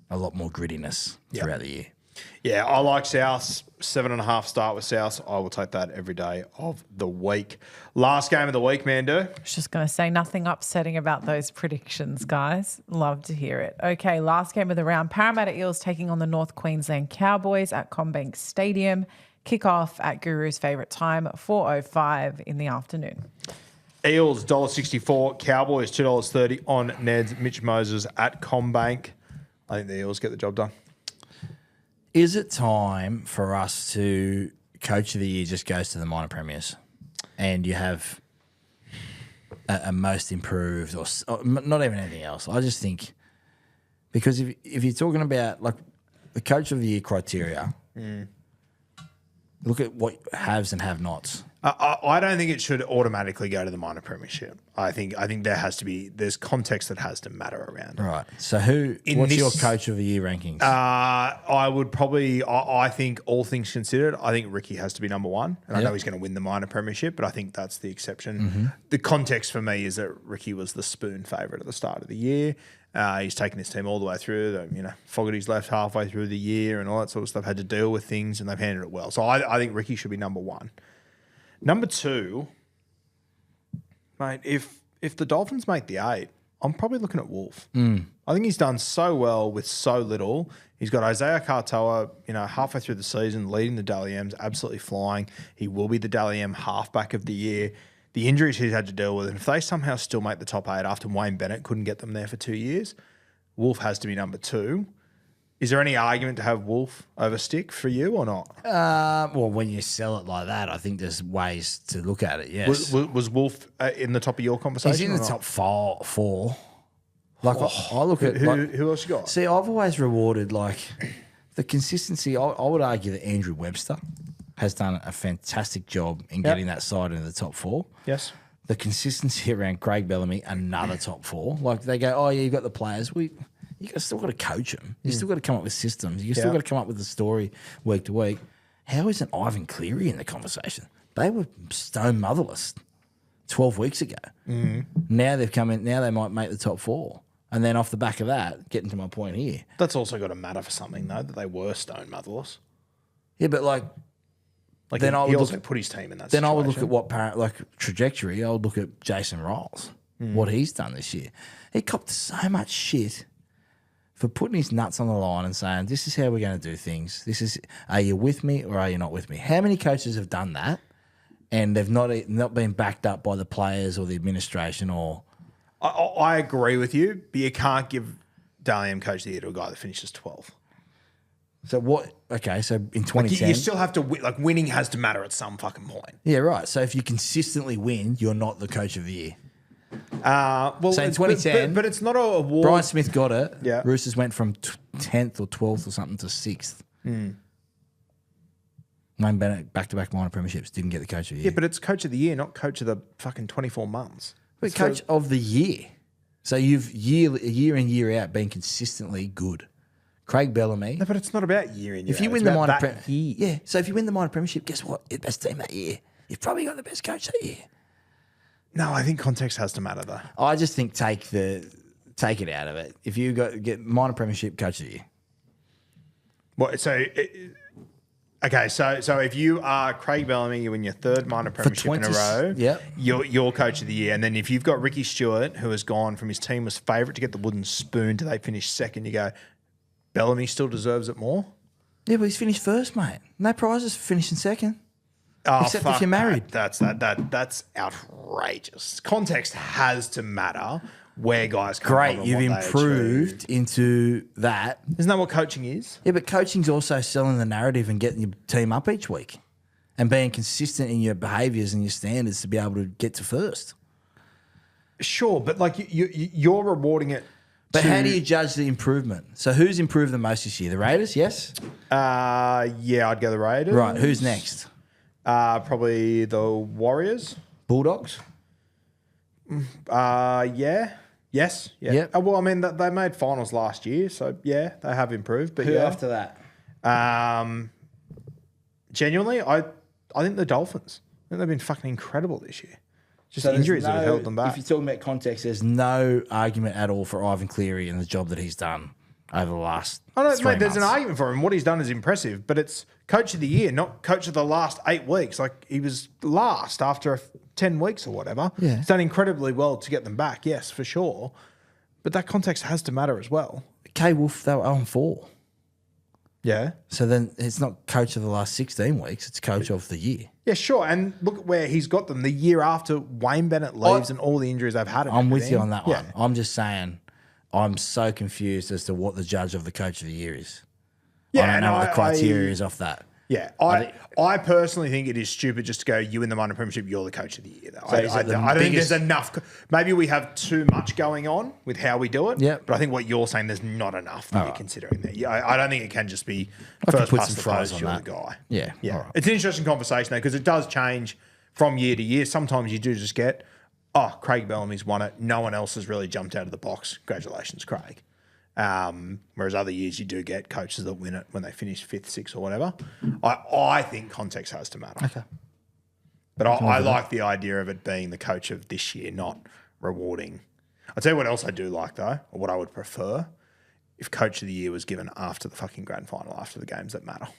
a lot more grittiness throughout the year. Yeah, I like South. 7.5 start with South. I will take that every day of the week. Last game of the week, Mando. I was just going to say nothing upsetting about those predictions, guys. Love to hear it. Okay, last game of the round. Parramatta Eels taking on the North Queensland Cowboys at CommBank Stadium. Kick-off at Guru's favourite time, 4:05 in the afternoon. Eels, $1.64. Cowboys, $2.30 on Neds. Mitch Moses at CommBank. I think the Eels get the job done. Is it time for us to coach of the year just goes to the minor premiers and you have a most improved or not even anything else? I just think because if you're talking about like the coach of the year criteria, look at what haves and have-nots. I don't think it should automatically go to the minor premiership. I think there's context that has to matter around it. Right. So what's your coach of the year rankings? I think all things considered, I think Ricky has to be number one. And I know he's going to win the minor premiership, but I think that's the exception. Mm-hmm. The context for me is that Ricky was the spoon favourite at the start of the year. He's taken his team all the way through. Fogarty's left halfway through the year and all that sort of stuff, had to deal with things, and they've handled it well. So I think Ricky should be number one. Number two, mate, if the Dolphins make the 8, I'm probably looking at Wolf. I think he's done so well with so little. He's got Isaiah Katoa, halfway through the season, leading the Dally M's, absolutely flying. He will be the Dally M halfback of the year. The injuries he's had to deal with, and if they somehow still make the top 8 after Wayne Bennett couldn't get them there for 2 years, Wolf has to be number 2. Is there any argument to have Wolf over Stick for you or not? Well, when you sell it like that, I think there's ways to look at it, yes. Was Wolf in the top of your conversation? He's in the top 4. Like, I look at... Who else you got? See, I've always rewarded, like, the consistency. I would argue that Andrew Webster has done a fantastic job in getting that side into the top 4. Yes. The consistency around Craig Bellamy, another top 4. Like, they go, oh, yeah, you've got the players. Still got to coach them. You still got to come up with systems. You still got to come up with the story week to week. How isn't Ivan Cleary in the conversation? They were stone motherless 12 weeks ago. Mm-hmm. Now they've come in. Now they might make the top 4. And then off the back of that, getting to my point here. That's also got to matter for something, though, that they were stone motherless. Yeah, but like Then I he would also look, put his team in that then situation. I would look at what trajectory. I would look at Jason Riles, what he's done this year. He copped so much shit for putting his nuts on the line and saying, "This is how we're going to do things. Are you with me or are you not with me?" How many coaches have done that, and they've not been backed up by the players or the administration or? I agree with you, but you can't give Dally M Coach of the Year to a guy that finishes 12th. So what? Okay, so in 2010, You still have to win. Like, winning has to matter at some fucking point. yeah, right. So if you consistently win, you're not the coach of the year. Well, So in 2010, but it's not an award. Brian Smith got it. Yeah. Roosters went from 10th or 12th or something to 6th. Wayne Bennett, back-to-back minor premierships, didn't get the coach of the year. Yeah, but it's Coach of the Year, not Coach of the fucking 24 months. But It's coach of the year. So you've year in, year out been consistently good. Craig Bellamy. No, but it's not about year in year If you out. win It's the about minor that year. yeah. So if you win the minor premiership, guess what? You're the best team that year. You've probably got the best coach that year. No, I think context has to matter, though. I just think take it out of it. If you get minor premiership coach of the year. What? Okay, so if you are Craig Bellamy, you win your third minor premiership in a 20 row. yep. You're Coach of the Year, and then if you've got Ricky Stewart, who has gone from his team was favourite to get the wooden spoon to they finish second, you go, Bellamy still deserves it more. Yeah, but he's finished first, mate. No prizes for finishing second. Oh, Except if fuck you're married. That's outrageous. Context has to matter where guys come Great, from. and you've what they improved into that. achieve. Isn't that what coaching is? Yeah, but coaching's also selling the narrative and getting your team up each week and being consistent in your behaviours and your standards to be able to get to first. Sure, but like you're rewarding it. But how do you judge the improvement? So who's improved the most this year? The Raiders, yes? Yeah, I'd go the Raiders. Right, who's next? Probably the Warriors. Bulldogs? Yeah. Yes. Yeah. Yep. Well, I mean, they made finals last year, so yeah, they have improved. But Who yeah. after that? Genuinely, I think the Dolphins. I think they've been fucking incredible this year. Just injuries that have held them back. If you're talking about context, there's no argument at all for Ivan Cleary and the job that he's done over the last I know, 3 mate, there's an months. argument for him. What he's done is impressive, but it's Coach of the Year, not Coach of the last 8 weeks. Like, he was last after 10 weeks or whatever. Yeah. He's done incredibly well to get them back, yes, for sure. But that context has to matter as well. K Wolf, they were 0-4. Yeah. So then it's not coach of the last 16 weeks, it's coach of the year. Yeah, sure. And look at where he's got them the year after Wayne Bennett leaves and all the injuries they've had. and I'm with you everything. on that Yeah. one. I'm just saying I'm so confused as to what the judge of the coach of the year is. Yeah, I don't know and what the criteria is off that. Yeah, I personally think it is stupid just to go, you win the minor premiership, you're the coach of the year. Though. So is it the I don't think biggest- there's enough. Maybe we have too much going on with how we do it. Yep. But I think what you're saying, there's not enough that you're considering there. Yeah, I don't think it can just be I can first put past some the fries post, on you're that. the guy. Yeah, Yeah. all right. It's an interesting conversation though, because it does change from year to year. Sometimes you do just get, oh, Craig Bellamy's won it. No one else has really jumped out of the box. Congratulations, Craig. Whereas other years you do get coaches that win it when they finish 5th, 6th or whatever. I think context has to matter. Okay. But I like the idea of it being the coach of this year, not rewarding. I'll tell you what else I do like though, or what I would prefer, if coach of the year was given after the fucking grand final, after the games that matter.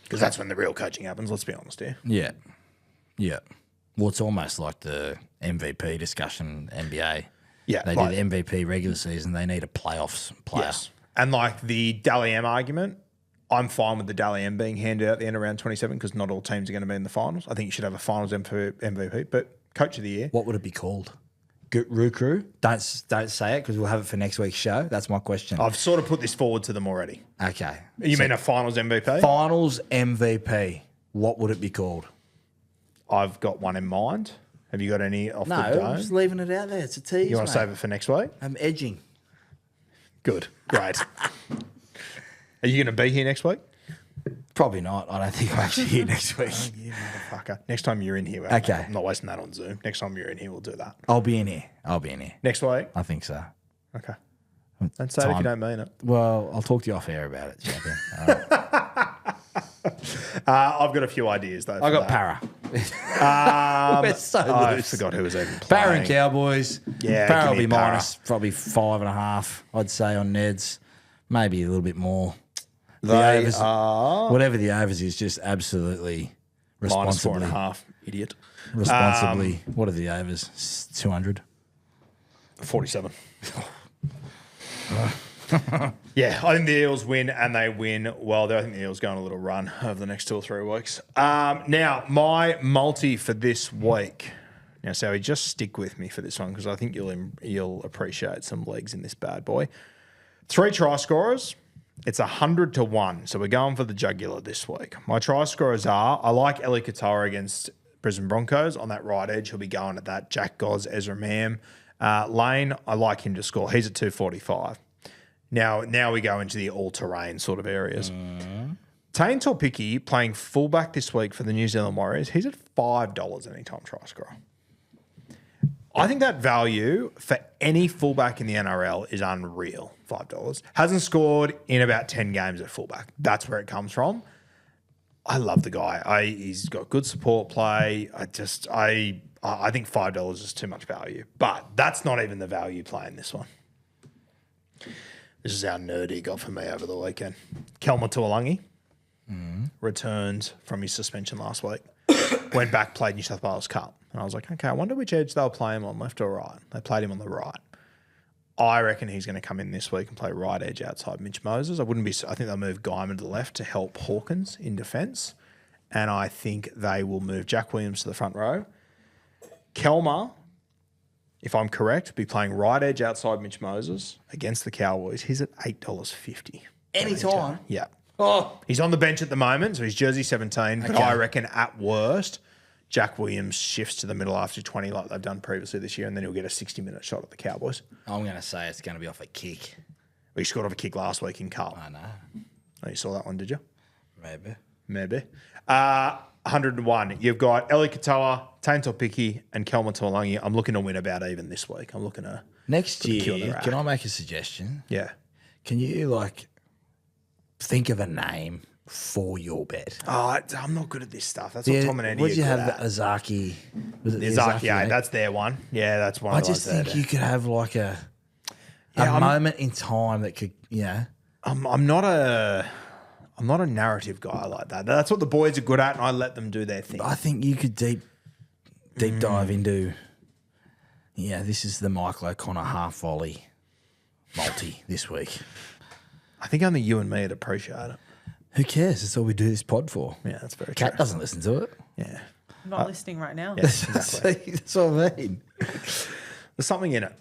Because that's when the real coaching happens, let's be honest here. Yeah. Yeah. Well, it's almost like the MVP discussion NBA. Yeah, They like- did MVP regular season. They need a playoffs player. Yes. And like the Dally M argument, I'm fine with the Dally M being handed out at the end of round 27 because not all teams are going to be in the finals. I think you should have a finals MVP, but coach of the year. What would it be called? Rukru? Don't say it because we'll have it for next week's show. That's my question. I've sort of put this forward to them already. Okay. You mean a finals MVP? Finals MVP. What would it be called? I've got one in mind. Have you got any off the No, dome? I'm just leaving it out there. It's a tease. You want to mate. save it for next week? I'm edging. Good. Great. Are you going to be here next week? Probably not. I don't think I'm actually here next week. You motherfucker. Next time you're in here, Okay. I'm not wasting that on Zoom. Next time you're in here, we'll do that. I'll be in here. Next week? I think so. Okay. Don't say it if you don't mean it. Well, I'll talk to you off air about it, champion. All right. I've got a few ideas though. I got Para. Para. We're so I loose. forgot who was even playing. Para and Cowboys. Yeah, Para give will me be Para. minus probably 5.5, I'd say, on Neds. Maybe a little bit more. They overs, are whatever the overs is, just absolutely minus responsibly. 4.5. Idiot. Responsibly. What are the overs? 200. 47. Yeah, I think the Eels win, and they win well. I think the Eels go on a little run over the next 2 or 3 weeks. Now, my multi for this week. Now, Sowie, just stick with me for this one because I think you'll appreciate some legs in this bad boy. 3 try scorers. It's 100 to 1. So we're going for the jugular this week. My try scorers are, I like Eli Katoa against Brisbane Broncos on that right edge. He'll be going at that. Jack Goz, Ezra Mam. Lane, I like him to score. He's at 245. Now we go into the all-terrain sort of areas. Tane Torpiki playing fullback this week for the New Zealand Warriors. He's at $5 anytime try scorer. I think that value for any fullback in the NRL is unreal. $5. Hasn't scored in about 10 games at fullback. That's where it comes from. I love the guy. He's got good support play. I think $5 is too much value. But that's not even the value play in this one. This is how nerdy it got for me over the weekend. Kelma Tuolangi returned from his suspension last week. Went back, played New South Wales Cup. And I was like, okay, I wonder which edge they'll play him on, left or right. They played him on the right. I reckon he's going to come in this week and play right edge outside Mitch Moses. I think they'll move Guyman to the left to help Hawkins in defence. And I think they will move Jack Williams to the front row. Kelma, if I'm correct, be playing right edge outside Mitch Moses against the Cowboys. He's at $8.50. Anytime? Yeah. Oh, He's on the bench at the moment, so he's jersey 17. But Okay. I reckon at worst, Jack Williams shifts to the middle after 20 like they've done previously this year, and then he'll get a 60-minute shot at the Cowboys. I'm going to say it's going to be off a kick. He scored off a kick last week in Cup. I know. Oh, you saw that one, did you? Maybe. 101. You've got Eli Katoa, Tane Torpiki, and Kelma Tuolangi. I'm looking to win about even this week. I'm looking to Next put the key on the year, rack. can I make a suggestion? Yeah. Can you, think of a name for your bet? Oh, I'm not good at this stuff. That's what Tom and Andy Would you are have good the at. Azaki? Was it the Izaki, yeah, eh? that's their one. Yeah, that's one I of those just think there. you could have a I'm- moment in time that could, I'm not a narrative guy like that. That's what the boys are good at, and I let them do their thing. I think you could deep dive into. Yeah, this is the Michael O'Connor half volley multi this week. I think only you and me would appreciate it. Who cares? That's all we do this pod for. Yeah, that's very Kat true. doesn't listen to it. Yeah. I'm not listening right now. Yes, exactly. That's what I mean. There's something in it.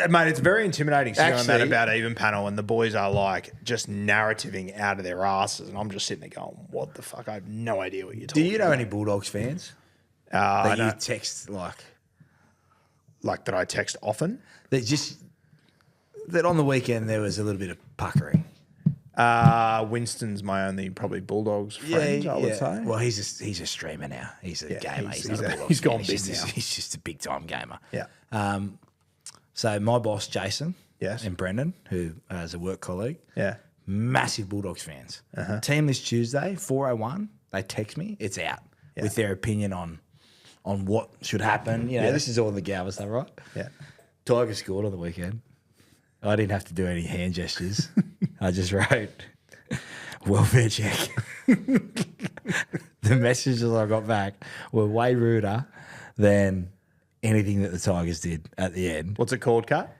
Mate, it's very intimidating sitting on that Actually- about even panel, and the boys are just narrativing out of their asses, and I'm just sitting there going, "What the fuck? I have no idea what you're Do talking." you know any Bulldogs fans I that you know, text like that I text often. that on the weekend there was a little bit of puckering? Winston's my only probably Bulldogs friend, I would say. Well, he's a streamer now. He's a gamer. He's not a Bulldogs he's fan. gone He's big just- now. He's just a big time gamer. Yeah. So my boss Jason, Yes. and Brendan, who is a work colleague, Yeah. massive Bulldogs fans. Team this Tuesday, 4:01. They text me. It's out with their opinion on what should happen. This is all the Galva stuff, right? Yeah. Tiger scored on the weekend. I didn't have to do any hand gestures. I just wrote welfare check. The messages I got back were way ruder than anything that the Tigers did at the end. What's it called, Kat?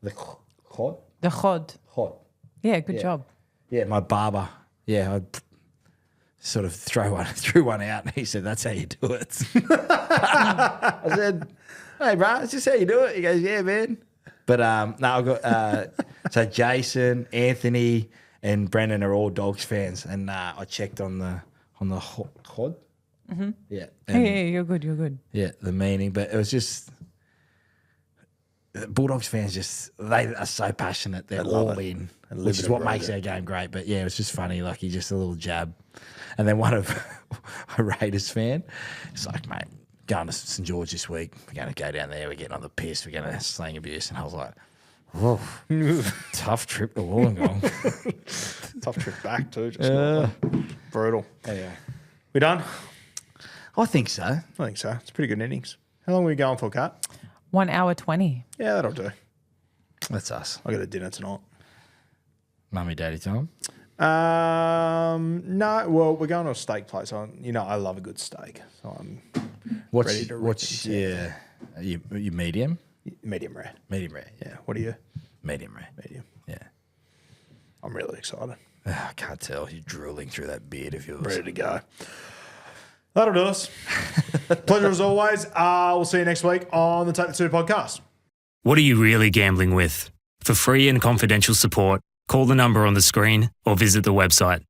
The Khod? The Khod. Khod. Yeah, good job. Yeah, my barber. Yeah, I sort of threw one out, and he said, "That's how you do it." I said, "Hey, bro, it's just how you do it." He goes, "Yeah, man." But no, I've got so Jason, Anthony, and Brendan are all Dogs fans, and I checked on the Khod. Mm-hmm. Yeah, Yeah, you're good. You're good. yeah, the meaning, but it was just. Bulldogs fans they are so passionate. They're love all it. in, They live which it is what and breathe makes it. our game great. But yeah, it was just funny. He just a little jab. And then one of a Raiders fan, it's like, mate, going to St. George this week. We're going to go down there. We're getting on the piss. We're going to slang abuse. And I was like, whoa, tough trip to Wollongong. Tough trip back too. Just Brutal. Yeah. We done? I think so. I think so. It's a pretty good innings. How long are we going for, Kat? 1 hour 20. Yeah, that'll do. That's us. I got a dinner tonight. Mummy, daddy time. No, well, we're going to a steak place. I love a good steak, so I'm ready to rip into you medium? medium rare. Medium rare. Yeah. What are you? Medium rare. Medium. Yeah. I'm really excited. I can't tell. You're drooling through that beard of yours. Ready to go. That'll do us. Pleasure as always. We'll see you next week on the Take the Two podcast. What are you really gambling with? For free and confidential support, call the number on the screen or visit the website